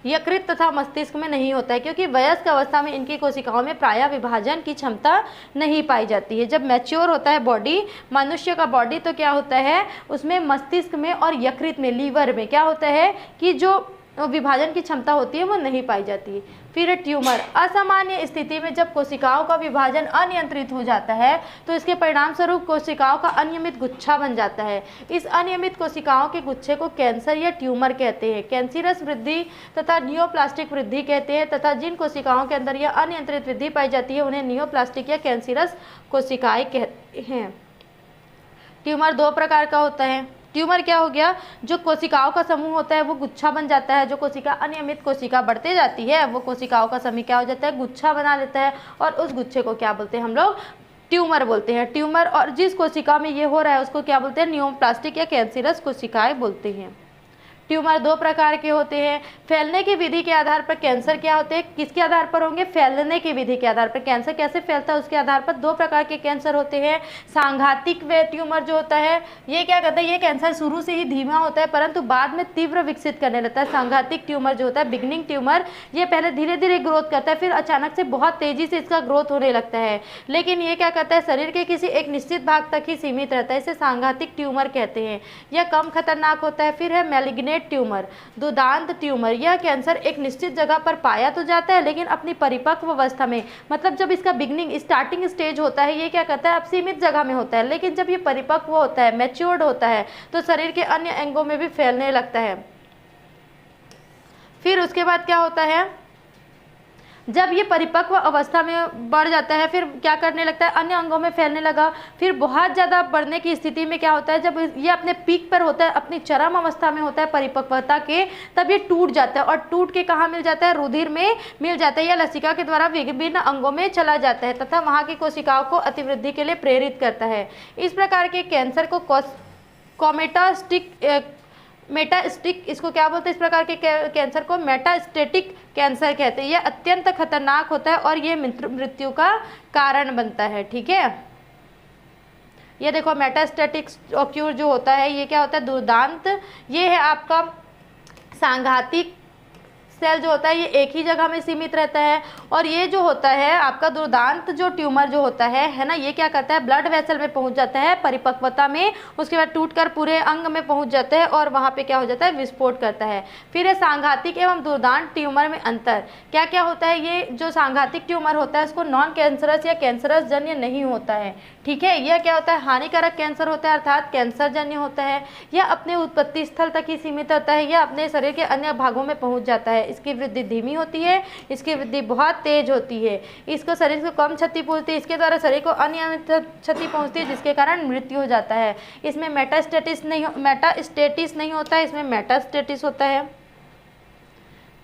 यकृत तथा मस्तिष्क में नहीं होता है, क्योंकि वयस्क अवस्था में इनकी कोशिकाओं में प्रायः विभाजन की क्षमता नहीं पाई जाती है। जब मैच्योर होता है बॉडी, मनुष्य का बॉडी, तो क्या होता है उसमें मस्तिष्क में और यकृत में, लीवर में क्या होता है कि जो विभाजन की क्षमता होती है वो नहीं पाई जाती है। फिर ट्यूमर, असामान्य स्थिति में जब कोशिकाओं का विभाजन अनियंत्रित हो जाता है तो इसके परिणाम स्वरूप कोशिकाओं का अनियमित गुच्छा बन जाता है। इस अनियमित कोशिकाओं के गुच्छे को कैंसर या ट्यूमर कहते हैं। कैंसरस वृद्धि तथा नियोप्लास्टिक वृद्धि कहते हैं, तथा जिन कोशिकाओं के अंदर यह अनियंत्रित वृद्धि पाई जाती है उन्हें नियोप्लास्टिक या कैंसरस कोशिकाएं कहते हैं। ट्यूमर 2 प्रकार का होता है। ट्यूमर क्या हो गया, जो कोशिकाओं का समूह होता है वो गुच्छा बन जाता है। जो कोशिका अनियमित कोशिका बढ़ते जाती है वो कोशिकाओं का समूह क्या हो जाता है, गुच्छा बना लेता है, और उस गुच्छे को क्या बोलते हैं हम लोग, ट्यूमर बोलते हैं। ट्यूमर, और जिस कोशिका में ये हो रहा है उसको क्या बोलते हैं, नियोप्लास्टिक या कैंसरस कोशिकाएं बोलते हैं। ट्यूमर 2 प्रकार के होते हैं। फैलने की विधि के आधार पर कैंसर क्या होते हैं, किसके आधार पर होंगे, फैलने की विधि के आधार पर। कैंसर कैसे फैलता है उसके आधार पर 2 प्रकार के कैंसर होते हैं। सांघातिक वे ट्यूमर जो होता है ये क्या करता है, ये कैंसर शुरू से ही धीमा होता है परंतु बाद में तीव्र विकसित करने लगता है। सांघातिक ट्यूमर जो होता है, बिगनिंग ट्यूमर, ये पहले धीरे धीरे ग्रोथ करता है, फिर अचानक से बहुत तेजी से इसका ग्रोथ होने लगता है, लेकिन ये क्या करता है, शरीर के किसी एक निश्चित भाग तक ही सीमित रहता है। इसे सांघातिक ट्यूमर कहते हैं। यह कम खतरनाक होता है। फिर है मैलिग्नेंट ट्यूमर, दुदांत ट्यूमर। यह कैंसर एक निश्चित जगह पर पाया तो जाता है लेकिन अपनी परिपक्व अवस्था में, मतलब जब इसका बिगनिंग स्टार्टिंग स्टेज होता है ये क्या करता है, अब सीमित जगह में होता है, लेकिन जब ये परिपक्व होता है, मैच्योर्ड होता है, तो शरीर के अन्य अंगों में भी फैलने लगता है। फिर उसके बाद क्या होता है, जब ये परिपक्व अवस्था में बढ़ जाता है फिर क्या करने लगता है, अन्य अंगों में फैलने लगा। फिर बहुत ज़्यादा बढ़ने की स्थिति में क्या होता है, जब ये अपने पीक पर होता है, अपनी चरम अवस्था में होता है परिपक्वता के, तब ये टूट जाता है, और टूट के कहाँ मिल जाता है, रुधिर में मिल जाता है या लसिका के द्वारा विभिन्न अंगों में चला जाता है तथा वहाँ की कोशिकाओं को अतिवृद्धि के लिए प्रेरित करता है। इस प्रकार के कैंसर को मेटास्टिक, इसको क्या बोलते हैं, इस प्रकार के कैंसर को मेटास्टेटिक कैंसर कहते हैं। यह अत्यंत खतरनाक होता है और ये मृत्यु का कारण बनता है। ठीक है, ये देखो मेटास्टेटिक ऑक्यूर जो होता है ये क्या होता है, दुर्दांत, ये है आपका सांघातिक सेल जो होता है ये एक ही जगह में सीमित रहता है। और ये जो होता है आपका दुर्दांत जो ट्यूमर जो होता है ना, ये क्या करता है, ब्लड वेसल में पहुंच जाता है परिपक्वता में, उसके बाद टूटकर पूरे अंग में पहुंच जाता है और वहां पे क्या हो जाता है, विस्फोट करता है। फिर है सांघातिक एवं दुर्दांत ट्यूमर में अंतर। क्या क्या होता है, ये जो सांघातिक ट्यूमर होता है उसको नॉन कैंसरस या कैंसरस जन्य नहीं होता है, ठीक है। यह क्या होता है, हानिकारक कैंसर होता है अर्थात कैंसर जन्य होता है। यह अपने उत्पत्ति स्थल तक ही सीमित होता है, यह अपने शरीर के अन्य भागों में पहुंच जाता है। इसकी वृद्धि धीमी होती है, इसकी वृद्धि बहुत तेज होती है, इसको शरीर को कम क्षति पहुंचती है, इसके द्वारा शरीर को अनियमित क्षति पहुंचती है जिसके कारण मृत्यु हो जाता है। इसमें मेटास्टेटिस नहीं होता है, इसमें मेटास्टेटिस होता है।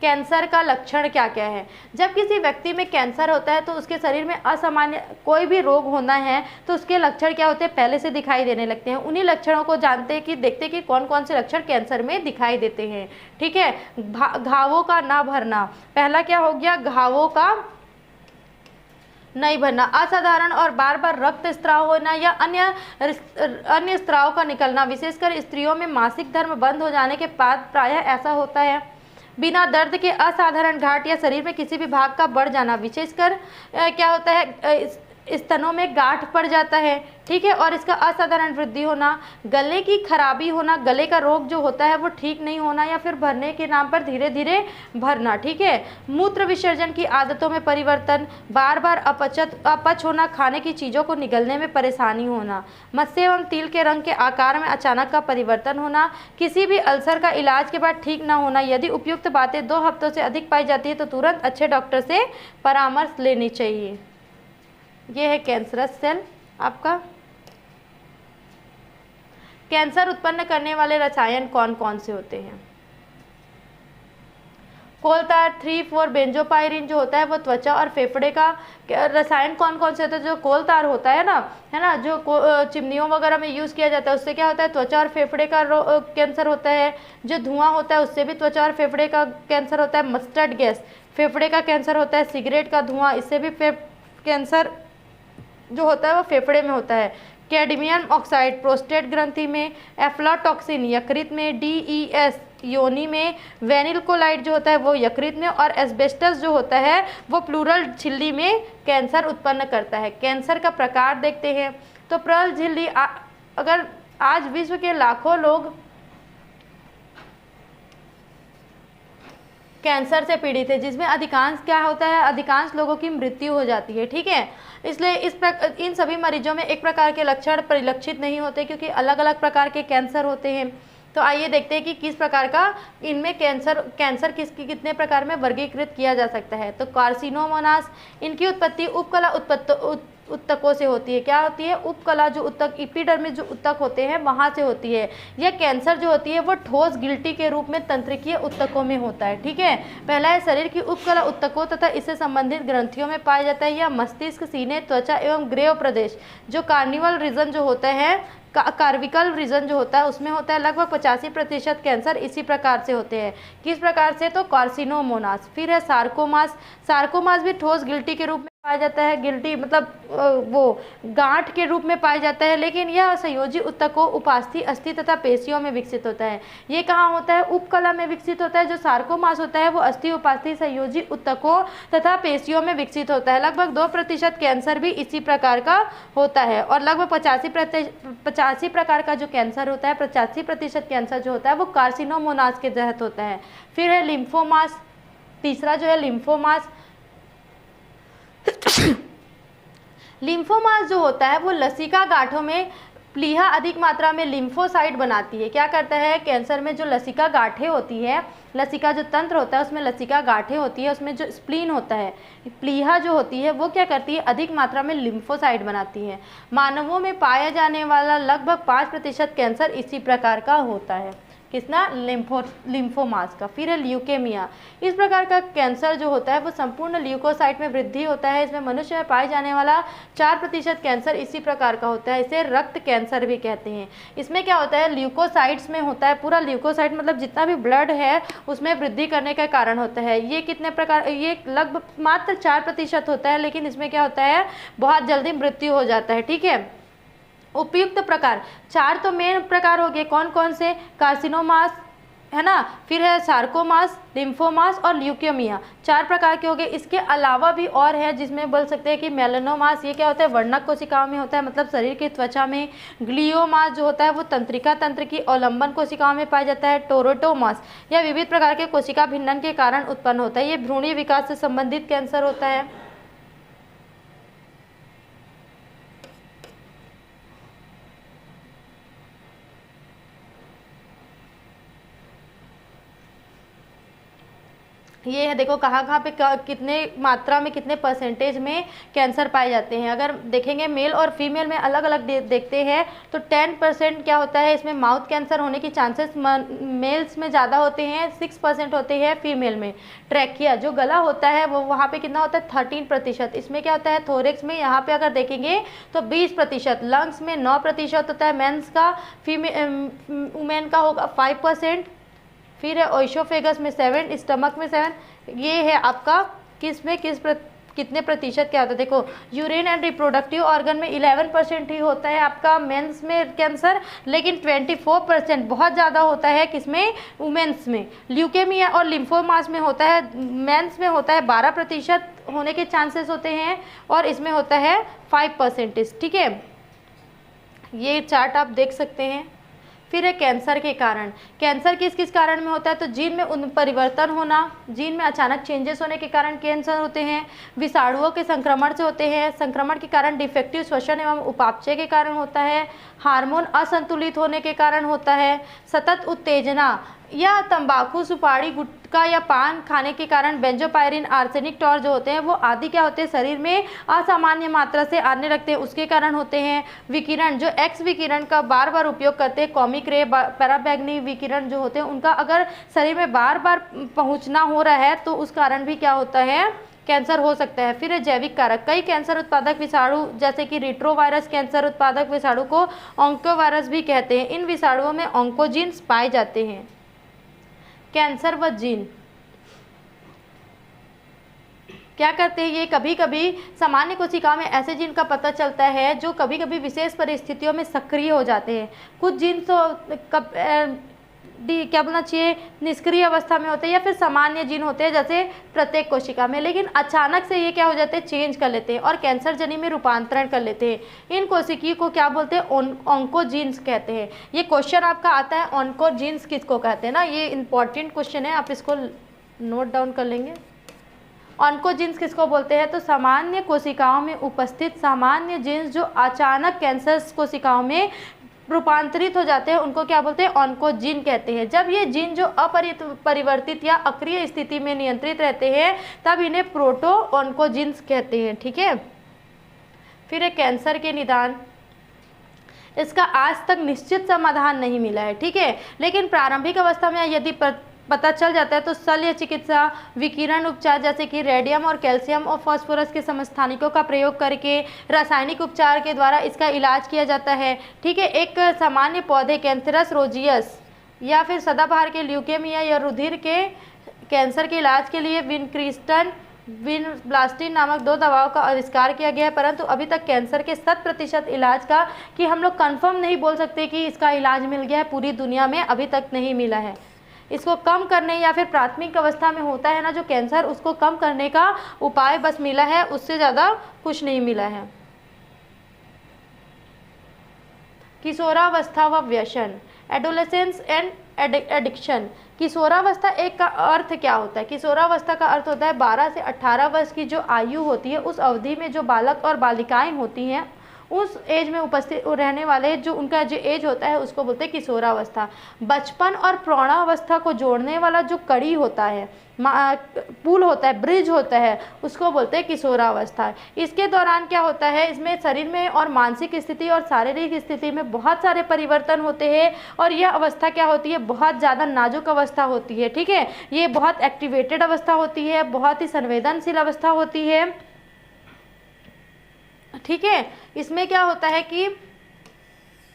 कैंसर का लक्षण क्या क्या है, जब किसी व्यक्ति में कैंसर होता है तो उसके शरीर में असामान्य कोई भी रोग होना है तो उसके लक्षण क्या होते हैं, पहले से दिखाई देने लगते हैं। उन्हीं लक्षणों को जानते हैं कि देखते हैं कि कौन कौन से लक्षण कैंसर में दिखाई देते हैं, ठीक है। घावों का ना भरना, पहला क्या हो गया, घावों का नहीं भरना, असाधारण और बार बार रक्त स्त्राव होना या अन्य स्त्राव का निकलना, विशेषकर स्त्रियों में मासिक धर्म बंद हो जाने के बाद प्रायः ऐसा होता है। बिना दर्द के असाधारण घाट या शरीर में किसी भी भाग का बढ़ जाना, विशेषकर क्या होता है, स्तनों में गांठ पड़ जाता है, ठीक है। और इसका असाधारण वृद्धि होना, गले की खराबी होना, गले का रोग जो होता है वो ठीक नहीं होना या फिर भरने के नाम पर धीरे धीरे भरना, ठीक है। मूत्र विसर्जन की आदतों में परिवर्तन, बार बार अपच होना, खाने की चीज़ों को निगलने में परेशानी होना, मत्स्य एवं तिल के रंग के आकार में अचानक का परिवर्तन होना, किसी भी अल्सर का इलाज के बाद ठीक ना होना। यदि उपयुक्त बातें 2 हफ्तों से अधिक पाई जाती है तो तुरंत अच्छे डॉक्टर से परामर्श लेनी चाहिए। ये है कैंसरस सेल आपका। कैंसर उत्पन्न करने वाले रसायन कौन कौन से होते हैं, कोलतार 3,4 बेंजोपायरिन जो होता है वो त्वचा और फेफड़े का रसायन कौन कौन से होता है, जो कोलतार होता है ना, जो चिमनियों वगैरह में यूज़ किया जाता है उससे क्या होता है, त्वचा और फेफड़े का कैंसर होता है। जो धुआं होता है उससे भी त्वचा और फेफड़े का कैंसर होता है। मस्टर्ड गैस फेफड़े का कैंसर होता है। सिगरेट का धुआं, इससे भी कैंसर जो होता है वो फेफड़े में होता है। कैडमियम ऑक्साइड प्रोस्टेट ग्रंथि में, एफ्लाटॉक्सिन यकृत में, DES योनि में, वेनिलकोलाइड जो होता है वो यकृत में, और एस्बेस्टस जो होता है वो प्लूरल झिल्ली में कैंसर उत्पन्न करता है। कैंसर का प्रकार देखते हैं तो प्लूरल झिल्ली, अगर आज विश्व के लाखों लोग कैंसर से पीड़ित है, जिसमें अधिकांश क्या होता है, अधिकांश लोगों की मृत्यु हो जाती है, ठीक है। इसलिए इन सभी मरीजों में एक प्रकार के लक्षण परिलक्षित नहीं होते क्योंकि अलग अलग प्रकार के कैंसर होते हैं। तो आइए देखते हैं कि किस प्रकार का इनमें कैंसर कितने प्रकार में वर्गीकृत किया जा सकता है। तो कार्सिनोमोनास, इनकी उत्पत्ति उपकला उत्तकों से होती है। क्या होती है, उपकला जो उत्तक, एपिडर्मिस जो उत्तक होते हैं वहाँ से होती है। यह कैंसर जो होती है वो ठोस गिल्टी के रूप में तंत्रिकीय उत्तकों में होता है, ठीक है। पहला है शरीर की उपकला उत्तकों तथा इससे संबंधित ग्रंथियों में पाया जाता है। यह मस्तिष्क, सीने, त्वचा एवं ग्रेव प्रदेश जो कार्निवल रीजन जो होता है, कार्विकल रीजन जो होता है उसमें होता है। लगभग 85% कैंसर इसी प्रकार से होते हैं। किस प्रकार से, तो कार्सिनोमोनास। फिर है सार्कोमास। सार्कोमास भी ठोस गिल्टी के रूप में पाया जाता है। गिल्टी मतलब वो गांठ के रूप में पाया जाता है, लेकिन यह संयोजी उत्तकों, उपास्थि, अस्थि तथा पेशियों में विकसित होता है। ये कहाँ होता है, उपकला में विकसित होता है। जो सार्कोमास होता है वो अस्थि, उपास्थि, संयोजी उत्तकों तथा पेशियों में विकसित होता है। लगभग 2% कैंसर भी इसी प्रकार का होता है और लगभग 85 प्रकार का जो कैंसर होता है, 85% कैंसर जो होता है वो कार्सिनोमोनास के तहत होता है। फिर है लिम्फोमास, तीसरा जो है लिम्फोमास। लिम्फोमास जो होता है वो लसिका गांठों में प्लीहा अधिक मात्रा में लिम्फोसाइट बनाती है। क्या करता है, कैंसर में जो लसिका गांठें होती है, लसिका जो तंत्र होता है उसमें लसिका गांठें होती है, उसमें जो स्प्लीन होता है, प्लीहा जो होती है वो क्या करती है, अधिक मात्रा में लिम्फोसाइट बनाती है। मानवों में पाया जाने वाला लगभग 5% कैंसर इसी प्रकार का होता है। किसना, लिम्फोमास का। फिर है ल्यूकेमिया। इस प्रकार का कैंसर जो होता है वो संपूर्ण ल्यूकोसाइट में वृद्धि होता है। इसमें मनुष्य में पाए जाने वाला 4% कैंसर इसी प्रकार का होता है। इसे रक्त कैंसर भी कहते हैं। इसमें क्या होता है, ल्यूकोसाइट्स में होता है, पूरा ल्यूकोसाइट मतलब जितना भी ब्लड है उसमें वृद्धि करने का कारण होता है। ये कितने प्रकार, ये लगभग मात्र 4% होता है, लेकिन इसमें क्या होता है, बहुत जल्दी मृत्यु हो जाता है, ठीक है। उपयुक्त प्रकार 4 तो मेन प्रकार हो गए, कौन कौन से, कार्सिनोमास, है ना। फिर है सार्कोमास, लिम्फोमास और ल्यूकेमिया, 4 प्रकार के हो गए। इसके अलावा भी और है जिसमें बोल सकते हैं कि मेलानोमास, ये क्या होता है, वर्णक कोशिकाओं में होता है, मतलब शरीर की त्वचा में। ग्लियोमास जो होता है वो तंत्रिका तंत्र की अवलंबन कोशिकाओं में पाया जाता है। टोरोटोमास यह विविध प्रकार के कोशिका भिन्नन के कारण उत्पन्न होता है, ये भ्रूणीय विकास से संबंधित कैंसर होता है। ये है, देखो कहाँ कहाँ पे कितने मात्रा में, कितने परसेंटेज में कैंसर पाए जाते हैं। अगर देखेंगे मेल और फीमेल में अलग अलग देखते हैं तो 10% क्या होता है इसमें माउथ कैंसर होने की चांसेस मेल्स में ज़्यादा होते हैं, 6% होते हैं फीमेल में। ट्रैकिया जो गला होता है वो वहाँ पे कितना होता है 13%। इसमें क्या होता है थोरेक्स में यहाँ पे अगर देखेंगे तो 20%। लंग्स में 9% होता है मेंस का, वुमेन का होगा 5%। फिर है ओइसोफेगस में 7, स्टमक में 7। ये है आपका किस में कितने प्रतिशत क्या होता है। देखो यूरिन एंड रिप्रोडक्टिव ऑर्गन में 11% ही होता है आपका मेंस में कैंसर, लेकिन 24% बहुत ज़्यादा होता है किसमें, वुमेन्स में। ल्यूकेमिया और लिम्फोमास में होता है, मेंस में होता है 12% होने के चांसेस होते हैं और इसमें होता है 5%। ठीक है, ये चार्ट आप देख सकते हैं। फिर है कैंसर के कारण। कैंसर किस किस कारण में होता है, तो जीन में परिवर्तन होना, जीन में अचानक चेंजेस होने के कारण कैंसर होते हैं। विषाणुओं के संक्रमण से होते हैं, संक्रमण के कारण डिफेक्टिव श्वसन एवं उपापचय के कारण होता है। हार्मोन असंतुलित होने के कारण होता है। सतत उत्तेजना या तंबाकू, सुपारी, गुटखा या पान खाने के कारण बेंजोपायरिन, आर्सेनिक, टॉर जो होते हैं वो आदि क्या होते हैं शरीर में असामान्य मात्रा से आने लगते हैं, उसके कारण होते हैं। विकिरण जो एक्स विकिरण का बार बार उपयोग करते हैं, कॉमिक रे, पराबैंगनी विकिरण जो होते हैं उनका अगर शरीर में बार बार पहुंचना हो रहा है तो उस कारण भी क्या होता है कैंसर हो सकता है। फिर है जैविक कारक। कई कैंसर उत्पादक विषाणु जैसे कि रेट्रोवायरस कैंसर उत्पादक विषाणु को ऑन्कोवायरस भी कहते हैं। इन विषाणुओं में ऑन्कोजीन्स पाए जाते हैं। कैंसर व जीन क्या करते हैं, ये कभी कभी सामान्य कोशिकाओं में ऐसे जीन का पता चलता है जो कभी कभी विशेष परिस्थितियों में सक्रिय हो जाते हैं। कुछ जीन तो क्या बोलना चाहिए निष्क्रिय अवस्था में होते हैं या फिर सामान्य जीन होते हैं जैसे प्रत्येक कोशिका में, लेकिन अचानक से ये क्या हो जाते हैं चेंज कर लेते हैं और कैंसर जनी में रूपांतरण कर लेते हैं। इन कोशिकीय को क्या बोलते हैं ऑन्कोजीन्स कहते हैं। ये क्वेश्चन आपका आता है ऑन्कोजीन्स किसको कहते हैं ना, ये इंपॉर्टेंट क्वेश्चन है, आप इसको नोट डाउन कर लेंगे। ऑन्कोजीन्स किसको बोलते हैं, तो सामान्य कोशिकाओं में उपस्थित सामान्य जीन्स जो अचानक कैंसर कोशिकाओं में रूपांतरित हो जाते हैं उनको क्या बोलते हैं ऑन्कोजीन कहते हैं। जब ये जीन जो अपरिवर्तित या अक्रिय स्थिति में नियंत्रित रहते हैं तब इन्हें प्रोटो ऑन्कोजीन्स कहते हैं। ठीक है, फिर एक कैंसर के निदान, इसका आज तक निश्चित समाधान नहीं मिला है। ठीक है, लेकिन प्रारंभिक अवस्था में यदि पता चल जाता है तो शल्य चिकित्सा, विकिरण उपचार जैसे कि रेडियम और कैल्शियम और फास्फोरस के समस्थानिकों का प्रयोग करके रासायनिक उपचार के द्वारा इसका इलाज किया जाता है। ठीक है, एक सामान्य पौधे कैंसरस रोजियस या फिर सदाबहार के ल्यूकेमिया या रुधिर के कैंसर के इलाज के लिए विनक्रिस्टन विनब्लास्टिन नामक 2 दवाओं का आविष्कार किया गया है, परंतु अभी तक कैंसर के 100% इलाज का कि हम लोग कंफर्म नहीं बोल सकते कि इसका इलाज मिल गया है, पूरी दुनिया में अभी तक नहीं मिला है। इसको कम करने या फिर प्राथमिक अवस्था में होता है ना जो कैंसर, उसको कम करने का उपाय बस मिला है, उससे ज़्यादा कुछ नहीं मिला है। किशोरावस्था व व्यसन, एडोलेसेंस एंड एडिक्शन। किशोरावस्था एक का अर्थ क्या होता है, किशोरावस्था का अर्थ होता है 12 से 18 वर्ष की जो आयु होती है उस अवधि में जो बालक और बालिकाएं होती हैं उस एज में उपस्थित रहने वाले जो उनका जो एज होता है उसको बोलते हैं किशोरावस्था। बचपन और प्रौढ़ावस्था को जोड़ने वाला जो कड़ी होता है, पुल होता है, ब्रिज होता है, उसको बोलते हैं किशोरावस्था। इसके दौरान क्या होता है, इसमें शरीर में और मानसिक स्थिति और शारीरिक स्थिति में बहुत सारे परिवर्तन होते हैं और यह अवस्था क्या होती है बहुत ज़्यादा नाजुक अवस्था होती है। ठीक है, ये बहुत एक्टिवेटेड अवस्था होती है, बहुत ही संवेदनशील अवस्था होती है। ठीक है, इसमें क्या होता है कि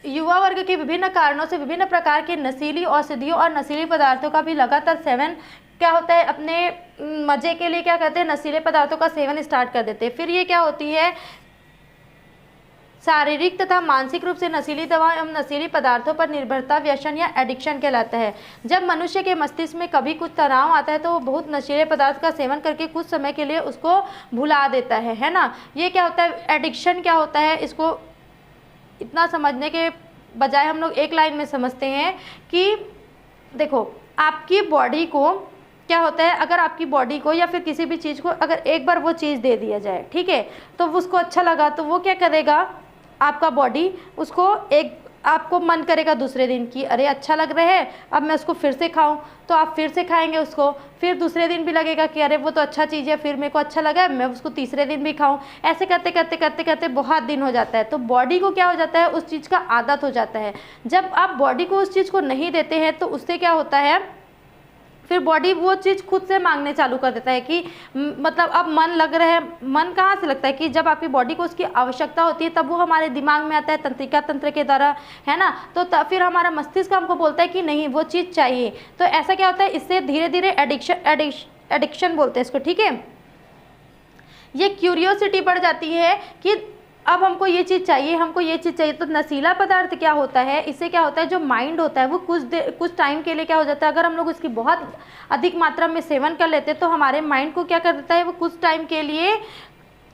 युवा वर्ग के विभिन्न कारणों से विभिन्न प्रकार के नशीली औषधियों और नशीली पदार्थों का भी लगातार सेवन क्या होता है, अपने मजे के लिए क्या कहते हैं नशीले पदार्थों का सेवन स्टार्ट कर देते हैं। फिर ये क्या होती है शारीरिक तथा मानसिक रूप से नशीली दवा एवं नशीली पदार्थों पर निर्भरता व्यसन या एडिक्शन कहलाता है। जब मनुष्य के मस्तिष्क में कभी कुछ तनाव आता है तो वो बहुत नशीले पदार्थ का सेवन करके कुछ समय के लिए उसको भुला देता है ना। ये क्या होता है, एडिक्शन क्या होता है, इसको इतना समझने के बजाय हम लोग एक लाइन में समझते हैं कि देखो आपकी बॉडी को क्या होता है, अगर आपकी बॉडी को या फिर किसी भी चीज़ को अगर एक बार वो चीज़ दे दिया जाए, ठीक है, तो उसको अच्छा लगा तो वो क्या करेगा, आपका बॉडी उसको आपको मन करेगा दूसरे दिन की अरे अच्छा लग रहा है अब मैं उसको फिर से खाऊं, तो आप फिर से खाएंगे उसको, फिर दूसरे दिन भी लगेगा कि अरे वो तो अच्छा चीज़ है, फिर मेरे को अच्छा लगा मैं उसको तीसरे दिन भी खाऊं। ऐसे करते करते करते करते बहुत दिन हो जाता है, तो बॉडी को क्या हो जाता है, उस चीज़ का आदत हो जाता है। जब आप बॉडी को उस चीज़ को नहीं देते हैं तो उससे क्या होता है, फिर बॉडी वो चीज़ खुद से मांगने चालू कर देता है कि मतलब अब मन लग रहा है। मन कहाँ से लगता है कि जब आपकी बॉडी को उसकी आवश्यकता होती है तब वो हमारे दिमाग में आता है तंत्रिका तंत्र के द्वारा, है ना, तो फिर हमारा मस्तिष्क हमको बोलता है कि नहीं वो चीज़ चाहिए। तो ऐसा क्या होता है, इससे धीरे धीरे एडिक्शन बोलते हैं इसको, ठीक है। ये क्यूरियोसिटी बढ़ जाती है कि अब हमको ये चीज़ चाहिए, हमको ये चीज़ चाहिए। तो नशीला पदार्थ क्या होता है, इससे क्या होता है, जो माइंड होता है वो कुछ टाइम के लिए क्या हो जाता है, अगर हम लोग उसकी बहुत अधिक मात्रा में सेवन कर लेते हैं तो हमारे माइंड को क्या कर देता है, वो कुछ टाइम के लिए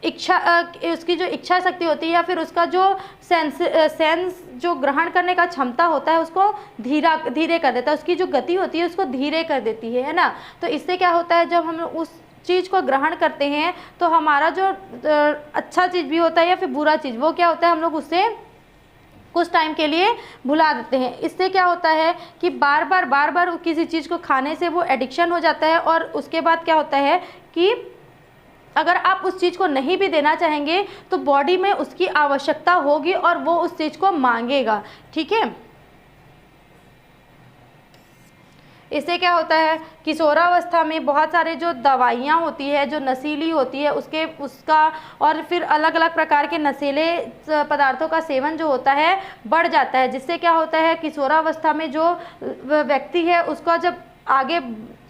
उसकी जो इच्छा शक्ति होती है या फिर उसका जो सेंस जो ग्रहण करने का क्षमता होता है उसको धीरे कर देता है, उसकी जो गति होती है उसको धीरे कर देती है ना। तो इससे क्या होता है, जब हम उस चीज़ को ग्रहण करते हैं तो हमारा जो अच्छा चीज़ भी होता है या फिर बुरा चीज़, वो क्या होता है, हम लोग उससे कुछ टाइम के लिए भुला देते हैं। इससे क्या होता है कि बार बार किसी चीज़ को खाने से वो एडिक्शन हो जाता है, और उसके बाद क्या होता है कि अगर आप उस चीज़ को नहीं भी देना चाहेंगे तो बॉडी में उसकी आवश्यकता होगी और वो उस चीज़ को मांगेगा, ठीक है। इससे क्या होता है, किशोरावस्था में बहुत सारे जो दवाइयाँ होती है जो नशीली होती है उसका और फिर अलग अलग प्रकार के नशीले पदार्थों का सेवन जो होता है बढ़ जाता है, जिससे क्या होता है किशोरावस्था में जो व्यक्ति है उसका जब आगे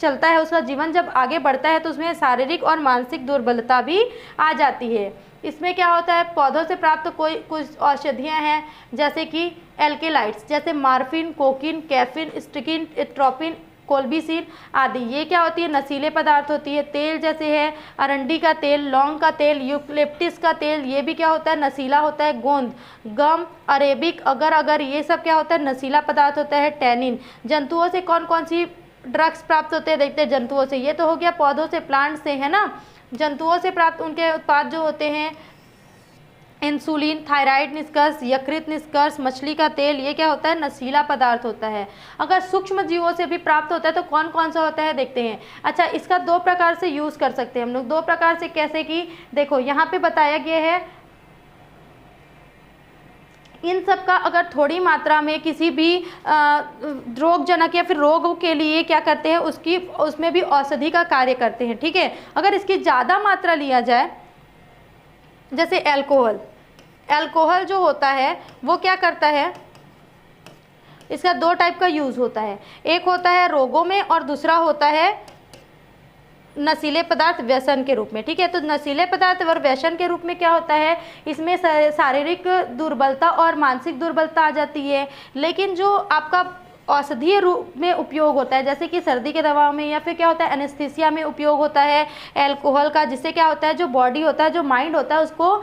चलता है, उसका जीवन जब आगे बढ़ता है तो उसमें शारीरिक और मानसिक दुर्बलता भी आ जाती है। इसमें क्या होता है, पौधों से प्राप्त कुछ औषधियाँ हैं जैसे कि एल्केलाइड्स जैसे मार्फिन, कोकीन, कैफीन, स्टिकिन, एट्रोपिन, कोल्बिसिन आदि, ये क्या होती है, नशीले पदार्थ होती है। तेल जैसे है अरंडी का तेल, लौंग का तेल, यूकलिप्टिस का तेल, ये भी क्या होता है, नशीला होता है। गोंद, गम, अरेबिक, अगर ये सब क्या होता है, नशीला पदार्थ होता है। टैनिन, जंतुओं से कौन कौन सी ड्रग्स प्राप्त होते हैं, देखते हैं जंतुओं से, ये तो हो गया पौधों से, प्लांट से, है ना। जंतुओं से प्राप्त उनके उत्पाद जो होते हैं इंसुलिन, थायराइड निष्कर्ष, यकृत निष्कर्ष, मछली का तेल, ये क्या होता है, नशीला पदार्थ होता है। अगर सूक्ष्म जीवों से भी प्राप्त होता है तो कौन कौन सा होता है देखते हैं। अच्छा, इसका दो प्रकार से यूज़ कर सकते हैं हम लोग। दो प्रकार से कैसे कि देखो यहाँ पे बताया गया है, इन सब का अगर थोड़ी मात्रा में किसी भी रोगजनक या फिर रोगों के लिए क्या करते हैं, उसमें भी औषधि का कार्य करते हैं, ठीक है। अगर इसकी ज़्यादा मात्रा लिया जाए, जैसे अल्कोहल जो होता है वो क्या करता है, इसका दो टाइप का यूज़ होता है, एक होता है रोगों में और दूसरा होता है नशीले पदार्थ व्यसन के रूप में, ठीक है। तो नशीले पदार्थ और व्यसन के रूप में क्या होता है, इसमें शारीरिक दुर्बलता और मानसिक दुर्बलता आ जाती है। लेकिन जो आपका औषधीय रूप में उपयोग होता है, जैसे कि सर्दी के दवाओं में या फिर क्या होता है एनेस्थीसिया में उपयोग होता है अल्कोहल का, जिससे क्या होता है जो बॉडी होता है, जो माइंड होता है, उसको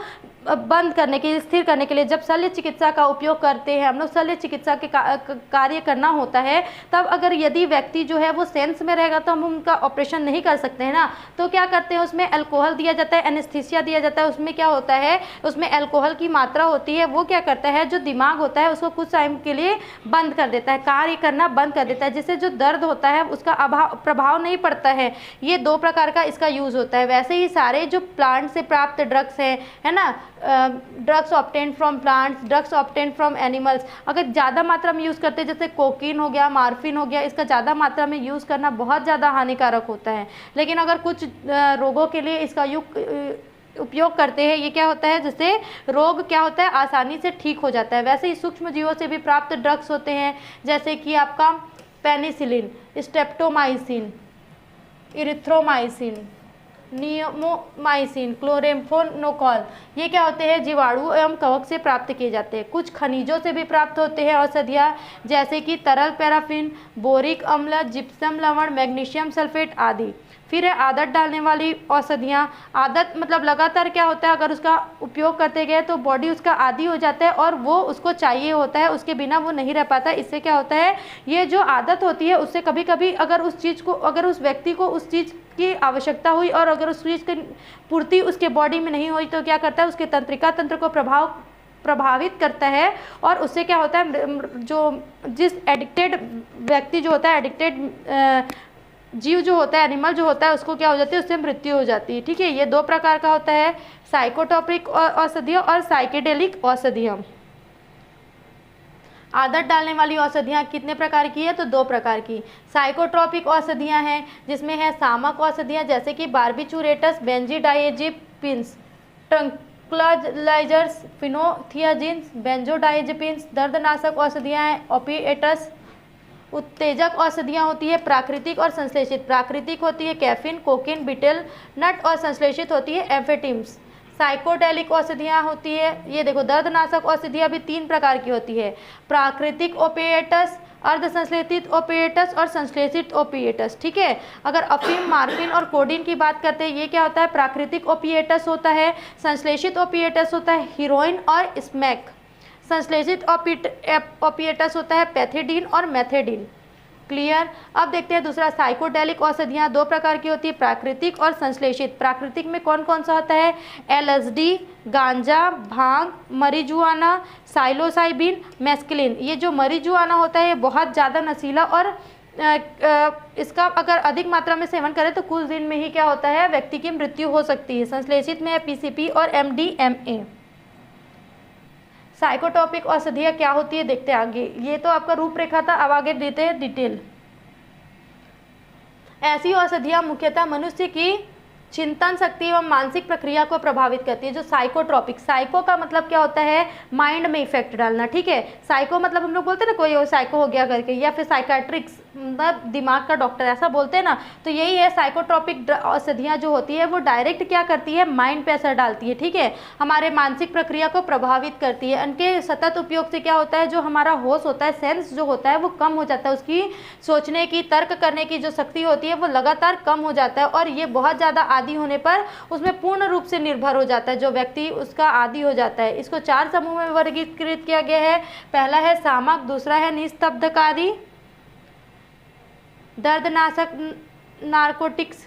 बंद करने के लिए, स्थिर करने के लिए जब शल्य चिकित्सा का उपयोग करते हैं हम लोग, शल्य चिकित्सा के कार्य करना होता है, तब अगर यदि व्यक्ति जो है वो सेंस में रहेगा तो हम उनका ऑपरेशन नहीं कर सकते हैं ना। तो क्या करते हैं, उसमें अल्कोहल दिया जाता है, एनेस्थीसिया दिया जाता है। उसमें क्या होता है, उसमें अल्कोहल की मात्रा होती है, वो क्या करता है, जो दिमाग होता है उसको कुछ टाइम के लिए बंद कर देता है, कार्य करना बंद कर देता है, जिससे जो दर्द होता है उसका प्रभाव नहीं पड़ता है। ये दो प्रकार का इसका यूज़ होता है। वैसे ही सारे जो प्लांट से प्राप्त ड्रग्स हैं, है ना, drugs obtain from plants, drugs obtain from animals, अगर ज़्यादा मात्रा में यूज़ करते हैं, जैसे कोकीन हो गया, मार्फिन हो गया, इसका ज़्यादा मात्रा में यूज़ करना बहुत ज़्यादा हानिकारक होता है। लेकिन अगर कुछ रोगों के लिए इसका उपयोग करते हैं, ये क्या होता है, जिससे रोग क्या होता है, आसानी से ठीक हो जाता है। वैसे ही सूक्ष्म जीवों से भी प्राप्त ड्रग्स होते हैं, जैसे कि आपका पेनिसिलिन, स्ट्रेप्टोमाइसिन, इरिथ्रोमाइसिन, नियोमाइसिन, क्लोरेम्फेनोकॉल, ये क्या होते हैं, जीवाणु एवं कवक से प्राप्त किए जाते हैं। कुछ खनिजों से भी प्राप्त होते हैं औषधियाँ, जैसे कि तरल पैराफिन, बोरिक अम्ल, जिप्सम लवण, मैग्नीशियम सल्फेट आदि। फिर है आदत डालने वाली औषधियाँ। आदत मतलब लगातार क्या होता है, अगर उसका उपयोग करते गए तो बॉडी उसका आदी हो जाता है और वो उसको चाहिए होता है, उसके बिना वो नहीं रह पाता। इससे क्या होता है, ये जो आदत होती है उससे कभी कभी अगर उस चीज़ को, अगर उस व्यक्ति को उस चीज़ की आवश्यकता हुई और अगर उस चीज़ की पूर्ति उसके बॉडी में नहीं हुई तो क्या करता है, उसके तंत्रिका तंत्र को प्रभावित करता है और उससे क्या होता है, जो जिस एडिक्टेड व्यक्ति जो होता है, एडिक्टेड जीव जो होता है, एनिमल जो होता है, उसको क्या हो जाती है, उससे मृत्यु हो जाती है। ठीक है, ये दो प्रकार का होता है, साइकोट्रोपिक औषधियाँ और साइकेडेलिक औषधियाँ। आदत डालने वाली औषधियाँ कितने प्रकार की है, तो दो प्रकार की। साइकोट्रोपिक औषधियाँ हैं जिसमें है सामक औषधियाँ जैसे कि बार्बिचूरेटस, बेंजीडाइजेपिन्स, ट्रंक्विलाइजर्स, फिनोथियाजिन्स, बेंजोडाइजेपिन्स। दर्दनाशक औषधियाँ हैं ओपिएट्स। उत्तेजक औषधियाँ होती है प्राकृतिक और संश्लेषित। प्राकृतिक होती है कैफीन, कोकीन, बीटेल नट और संश्लेषित होती है एम्फेटिम्स। साइकोडेलिक औषधियाँ होती है, ये देखो दर्दनाशक औषधियाँ भी तीन प्रकार की होती है, प्राकृतिक ओपिएट्स, अर्ध संश्लेषित ओपिएट्स और संश्लेषित ओपिएट्स। ठीक है, अगर अफीम, मार्फिन और कोडीन की बात करते हैं, ये क्या होता है, प्राकृतिक ओपिएट्स होता है। संश्लेषित ओपिएट्स होता है हीरोइन और स्मैक। संश्लेषित ओपिएट्स होता है पैथिडीन और मेथेडीन। क्लियर। अब देखते हैं दूसरा, साइकोडेलिक औषधियाँ दो प्रकार की होती है, प्राकृतिक और संश्लेषित। प्राकृतिक में कौन कौन सा होता है, एलएसडी, गांजा, भांग, मरीजुआना, साइलोसाइबिन, मेस्कलिन। ये जो मरीजुआना होता है ये बहुत ज़्यादा नशीला और इसका अगर अधिक मात्रा में सेवन करें तो कुछ दिन में ही क्या होता है, व्यक्ति की मृत्यु हो सकती है। संश्लेषित में है पीसीपी और एमडीएमए। साइकोट्रोपिक औषधियाँ क्या होती है देखते हैं आगे। ये तो आपका रूपरेखा था, अब आगे देते हैं डिटेल। ऐसी औषधियाँ मुख्यतः मनुष्य की चिंतन शक्ति एवं मानसिक प्रक्रिया को प्रभावित करती है। जो साइकोट्रोपिक, साइको का मतलब क्या होता है, माइंड में इफेक्ट डालना। ठीक है, साइको मतलब हम लोग बोलते हैं ना कोई साइको हो गया करके, या फिर साइकाट्रिक्स मतलब दिमाग का डॉक्टर, ऐसा बोलते हैं ना, तो यही है। साइकोट्रोपिक औषधियाँ जो होती है वो डायरेक्ट क्या करती है, माइंड पे असर डालती है। ठीक है, हमारे मानसिक प्रक्रिया को प्रभावित करती है। इनके सतत उपयोग से क्या होता है, जो हमारा होश होता है, सेंस जो होता है वो कम हो जाता है, उसकी सोचने की, तर्क करने की जो शक्ति होती है वो लगातार कम हो जाता है और ये बहुत ज़्यादा आदी होने पर उसमें पूर्ण रूप से निर्भर हो जाता है, जो व्यक्ति उसका आदी हो जाता है। इसको चार समूह में वर्गीकृत किया गया है। पहला है सामक, दूसरा है निस्तब्धकारी, दर्दनाशक, नारकोटिक्स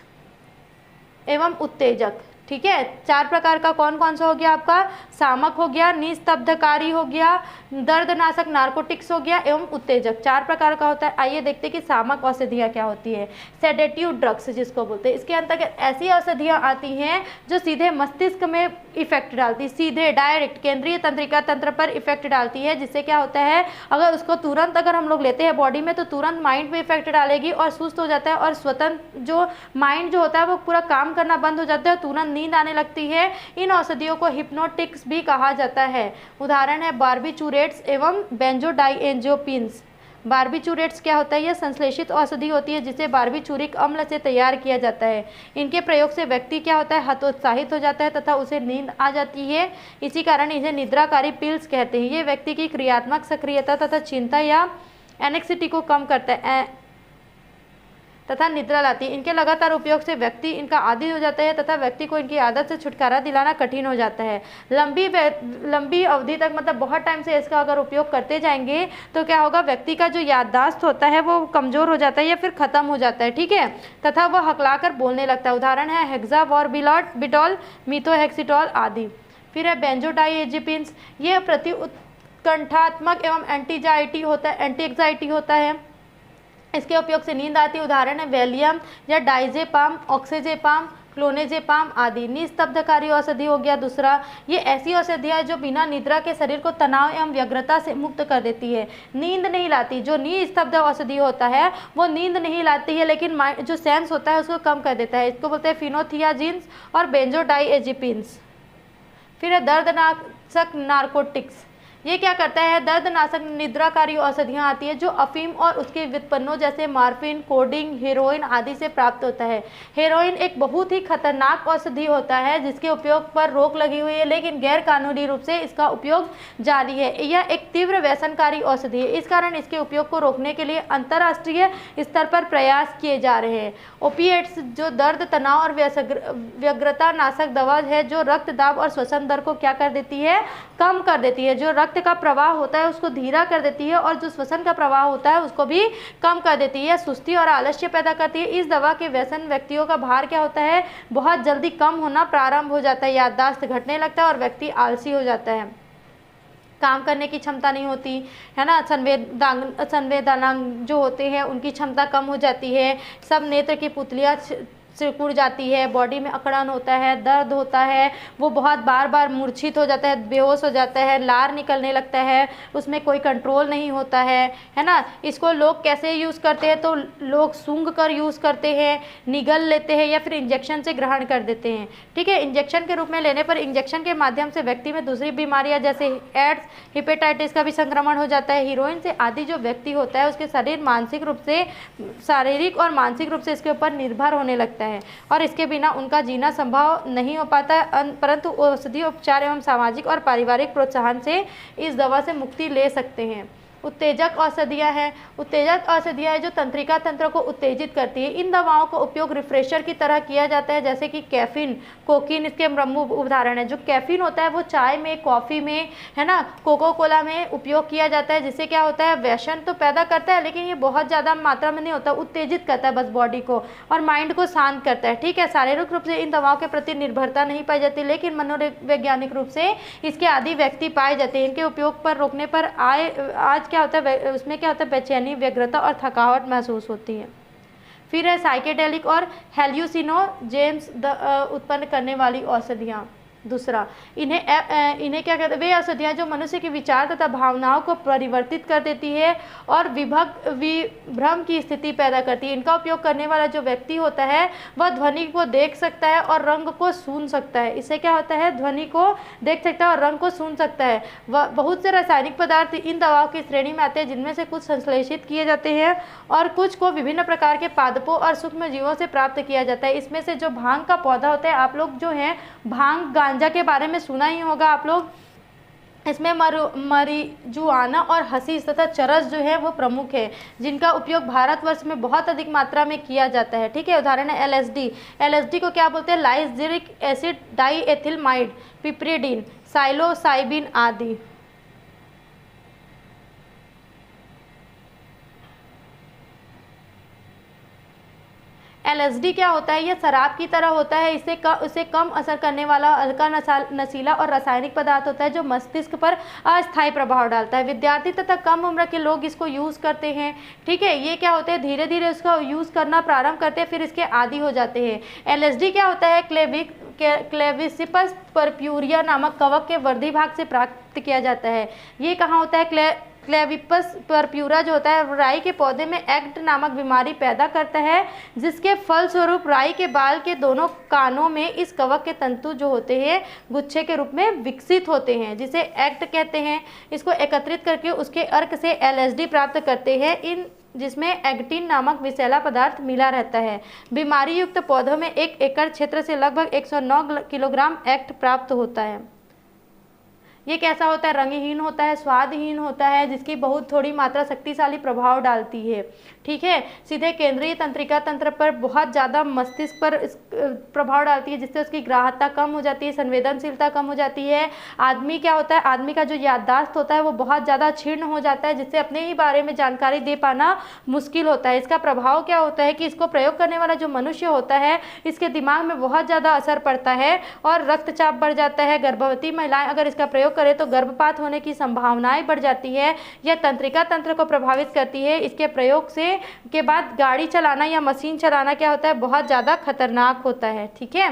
एवं उत्तेजक। ठीक है, चार प्रकार का कौन कौन सा हो गया आपका, सामक हो गया, निस्तब्धकारी हो गया, दर्दनाशक नारकोटिक्स हो गया एवं उत्तेजक। चार प्रकार का होता है। आइए देखते हैं कि सामक औषधियाँ क्या होती है। सेडेटिव ड्रग्स जिसको बोलते हैं, इसके अंतर्गत ऐसी औषधियाँ आती हैं जो सीधे मस्तिष्क में इफेक्ट डालती है, सीधे डायरेक्ट केंद्रीय तंत्रिका तंत्र पर इफेक्ट डालती है, जिससे क्या होता है, अगर उसको तुरंत अगर हम लोग लेते हैं बॉडी में तो तुरंत माइंड पे इफेक्ट डालेगी और सुस्त हो जाता है और स्वतंत्र जो माइंड जो होता है वो पूरा काम करना बंद हो जाता है, तुरंत नींद आने लगती है। इन औषधियों को हिप्नोटिक्स भी कहा जाता है। उदाहरण है बार्बिचूरेट्स एवं बेंजोडाइएजेपिन्स। बार्बिचूरेट्स क्या होता है, यह संश्लेषित औषधि होती है जिसे बार्बिचूरिक अम्ल से तैयार किया जाता है। इनके प्रयोग से व्यक्ति क्या होता है, हतोत्साहित हो जाता है तथा उसे नींद आ जाती है। इसी कारण इन्हें निद्राकारी पिल्स कहते हैं। ये व्यक्ति की क्रियात्मक सक्रियता तथा चिंता या एनेक्सिटी को कम करता है तथा निद्रा लाती है। इनके लगातार उपयोग से व्यक्ति इनका आदी हो जाता है तथा व्यक्ति को इनकी आदत से छुटकारा दिलाना कठिन हो जाता है। लंबी अवधि तक मतलब बहुत टाइम से इसका अगर उपयोग करते जाएंगे तो क्या होगा, व्यक्ति का जो याददाश्त होता है वो कमज़ोर हो जाता है या फिर ख़त्म हो जाता है। ठीक है, तथा वह हकलाकर बोलने लगता है। उदाहरण है हेक्सावॉर्बिटॉल, मिथोहेक्सिटॉल आदि। फिर है बेंजोडाइएजेपिन्स। ये प्रति उत्कंठात्मक एवं एंटी एग्जाइटी होता है। इसके उपयोग से नींद आती है। उदाहरण है वेलियम या डाइजेपाम, ऑक्सीजेपाम, क्लोनेजेपाम आदि। निस्तब्धकारी औषधि हो गया दूसरा। ये ऐसी औषधियाँ है जो बिना निद्रा के शरीर को तनाव एवं व्यग्रता से मुक्त कर देती है, नींद नहीं लाती। जो निस्तब्ध औषधि होता है वो नींद नहीं लाती है लेकिन माइंड जो सेंस होता है उसको कम कर देता है। इसको बोलते हैं फिनोथियाजिन्स और बेंजोडाइएजेपिन्स। फिर है दर्दनाशक नारकोटिक्स। ये क्या करता है, दर्दनाशक निद्राकारी औषधियाँ आती है जो अफीम और उसके व्युत्पन्नों जैसे मार्फिन, कोडिंग, हेरोइन आदि से प्राप्त होता है। हेरोइन एक बहुत ही खतरनाक औषधि होता है जिसके उपयोग पर रोक लगी हुई है, लेकिन गैर कानूनी रूप से इसका उपयोग जारी है। यह एक तीव्र व्यसनकारी औषधि है, इस कारण इसके उपयोग को रोकने के लिए अंतर्राष्ट्रीय स्तर पर प्रयास किए जा रहे हैं। ओपिएट्स जो दर्द, तनाव और व्यग्रता नाशक दवा है जो रक्त दाब और श्वसन दर को क्या कर देती है, कम कर देती है। जो रक्त का प्रवाह होता है उसको धीरा कर देती है और जो श्वसन का प्रवाह होता है उसको भी कम कर देती है। सुस्ती और आलस्य पैदा करती है। इस दवा के व्यसन व्यक्तियों का भार क्या होता है, बहुत जल्दी कम होना प्रारंभ हो जाता है, याददाश्त घटने लगता है और व्यक्ति आलसी हो जाता है, काम करने की क्षमता नहीं होती है ना, संवेदनांग जो होते हैं उनकी क्षमता कम हो जाती है, सब नेत्र की पुतलियाँ सिकुड़ जाती है, बॉडी में अकड़न होता है, दर्द होता है, वो बहुत बार बार मूर्छित हो जाता है, बेहोश हो जाता है, लार निकलने लगता है, उसमें कोई कंट्रोल नहीं होता है ना। इसको लोग कैसे यूज़ करते हैं, तो लोग सूंघ कर यूज़ करते हैं, निगल लेते हैं या फिर इंजेक्शन से ग्रहण कर देते हैं। ठीक है, इंजेक्शन के रूप में लेने पर इंजेक्शन के माध्यम से व्यक्ति में दूसरी बीमारियां जैसे एड्स, हेपेटाइटिस का भी संक्रमण हो जाता है। हीरोइन से आदि जो व्यक्ति होता है उसके शरीर मानसिक रूप से, शारीरिक और मानसिक रूप से इसके ऊपर निर्भर होने लगता है और इसके बिना उनका जीना संभव नहीं हो पाता है, परंतु औषधि उपचार एवं सामाजिक और पारिवारिक प्रोत्साहन से इस दवा से मुक्ति ले सकते हैं। उत्तेजक औषधियाँ हैं। उत्तेजक औषधियाँ हैं जो तंत्रिका तंत्र को उत्तेजित करती है। इन दवाओं का उपयोग रिफ्रेशर की तरह किया जाता है, जैसे कि कैफीन, कोकीन इसके प्रमुख उदाहरण है। जो कैफीन होता है वो चाय में, कॉफ़ी में, है ना, कोको कोला में उपयोग किया जाता है, जिससे क्या होता है, व्यसन तो पैदा करता है लेकिन ये बहुत ज़्यादा मात्रा में नहीं होता, उत्तेजित करता है बस बॉडी को और माइंड को शांत करता है। ठीक है, शारीरिक रूप से इन दवाओं के प्रति निर्भरता नहीं पाई जाती, लेकिन मनोवैज्ञानिक रूप से इसके आदि व्यक्ति पाए जाते हैं। इनके उपयोग पर रोकने पर आज क्या होता है, उसमें क्या होता है, बेचैनी, व्यग्रता और थकावट महसूस होती है। फिर है साइकेडेलिक और हेल्यूसिनोजेन्स उत्पन्न करने वाली औषधियाँ। दूसरा, इन्हें क्या कहते हैं, वे औषधियाँ जो मनुष्य के विचार तथा भावनाओं को परिवर्तित कर देती है और विभ्रम की स्थिति पैदा करती है। इनका उपयोग करने वाला जो व्यक्ति होता है वह ध्वनि को देख सकता है और रंग को सूंघ सकता है। इससे क्या होता है, ध्वनि को देख सकता है और रंग को सूंघ सकता है। वह बहुत से रासायनिक पदार्थ इन दवाओं की श्रेणी में आते हैं, जिनमें से कुछ संश्लेषित किए जाते हैं और कुछ को विभिन्न प्रकार के पादपों और सूक्ष्म जीवों से प्राप्त किया जाता है। इसमें से जो भांग का पौधा होता है, आप लोग जो है भांग गांजा के बारे में सुना ही होगा आप लोग। इसमें मरीजुआना और हशीश तथा चरस जो है वो प्रमुख है, जिनका उपयोग भारतवर्ष में बहुत अधिक मात्रा में किया जाता है। ठीक है, उदाहरण है एलएसडी। एलएसडी को क्या बोलते हैं, लाइसर्जिक एसिड डाइएथिलमाइड, पिपरीडीन, साइलोसाइबिन आदि। एलएसडी क्या होता है, यह शराब की तरह होता है। इसे कम असर करने वाला हल्का नशीला और रासायनिक पदार्थ होता है जो मस्तिष्क पर अस्थायी प्रभाव डालता है। विद्यार्थी तथा कम उम्र के लोग इसको यूज़ करते हैं। ठीक है, ये क्या होते हैं, धीरे धीरे उसका यूज़ करना प्रारंभ करते हैं, फिर इसके आदी हो जाते हैं। एलएसडी क्या होता है, क्लेविसिपस परप्यूरिया नामक कवक के वर्धी भाग से प्राप्त किया जाता है। ये कहाँ होता है, क्लेविपस परप्यूरा जो होता है राई के पौधे में एक्ट नामक बीमारी पैदा करता है, जिसके फलस्वरूप राई के बाल के दोनों कानों में इस कवक के तंतु जो होते हैं गुच्छे के रूप में विकसित होते हैं, जिसे एक्ट कहते हैं। इसको एकत्रित करके उसके अर्क से एलएसडी प्राप्त करते हैं, जिसमें एक्टिन नामक विषैला पदार्थ मिला रहता है। बीमारी युक्त पौधों में 1 एकड़ क्षेत्र से लगभग 109 किलोग्राम एक्ट प्राप्त होता है। ये कैसा होता है, रंगहीन होता है, स्वादहीन होता है, जिसकी बहुत थोड़ी मात्रा शक्तिशाली प्रभाव डालती है। ठीक है, सीधे केंद्रीय तंत्रिका तंत्र पर बहुत ज़्यादा मस्तिष्क पर प्रभाव डालती है, जिससे उसकी ग्राह्यता कम हो जाती है, संवेदनशीलता कम हो जाती है। आदमी क्या होता है, आदमी का जो याददाश्त होता है वो बहुत ज़्यादा क्षीण हो जाता है, जिससे अपने ही बारे में जानकारी दे पाना मुश्किल होता है। इसका प्रभाव क्या होता है कि इसको प्रयोग करने वाला जो मनुष्य होता है इसके दिमाग में बहुत ज़्यादा असर पड़ता है और रक्तचाप बढ़ जाता है। गर्भवती महिलाएं अगर इसका प्रयोग करें तो गर्भपात होने की संभावनाएं बढ़ जाती है। यह तंत्रिका तंत्र को प्रभावित करती है। इसके प्रयोग से के बाद गाड़ी चलाना या मशीन चलाना क्या होता है, बहुत ज़्यादा खतरनाक होता है। ठीक है।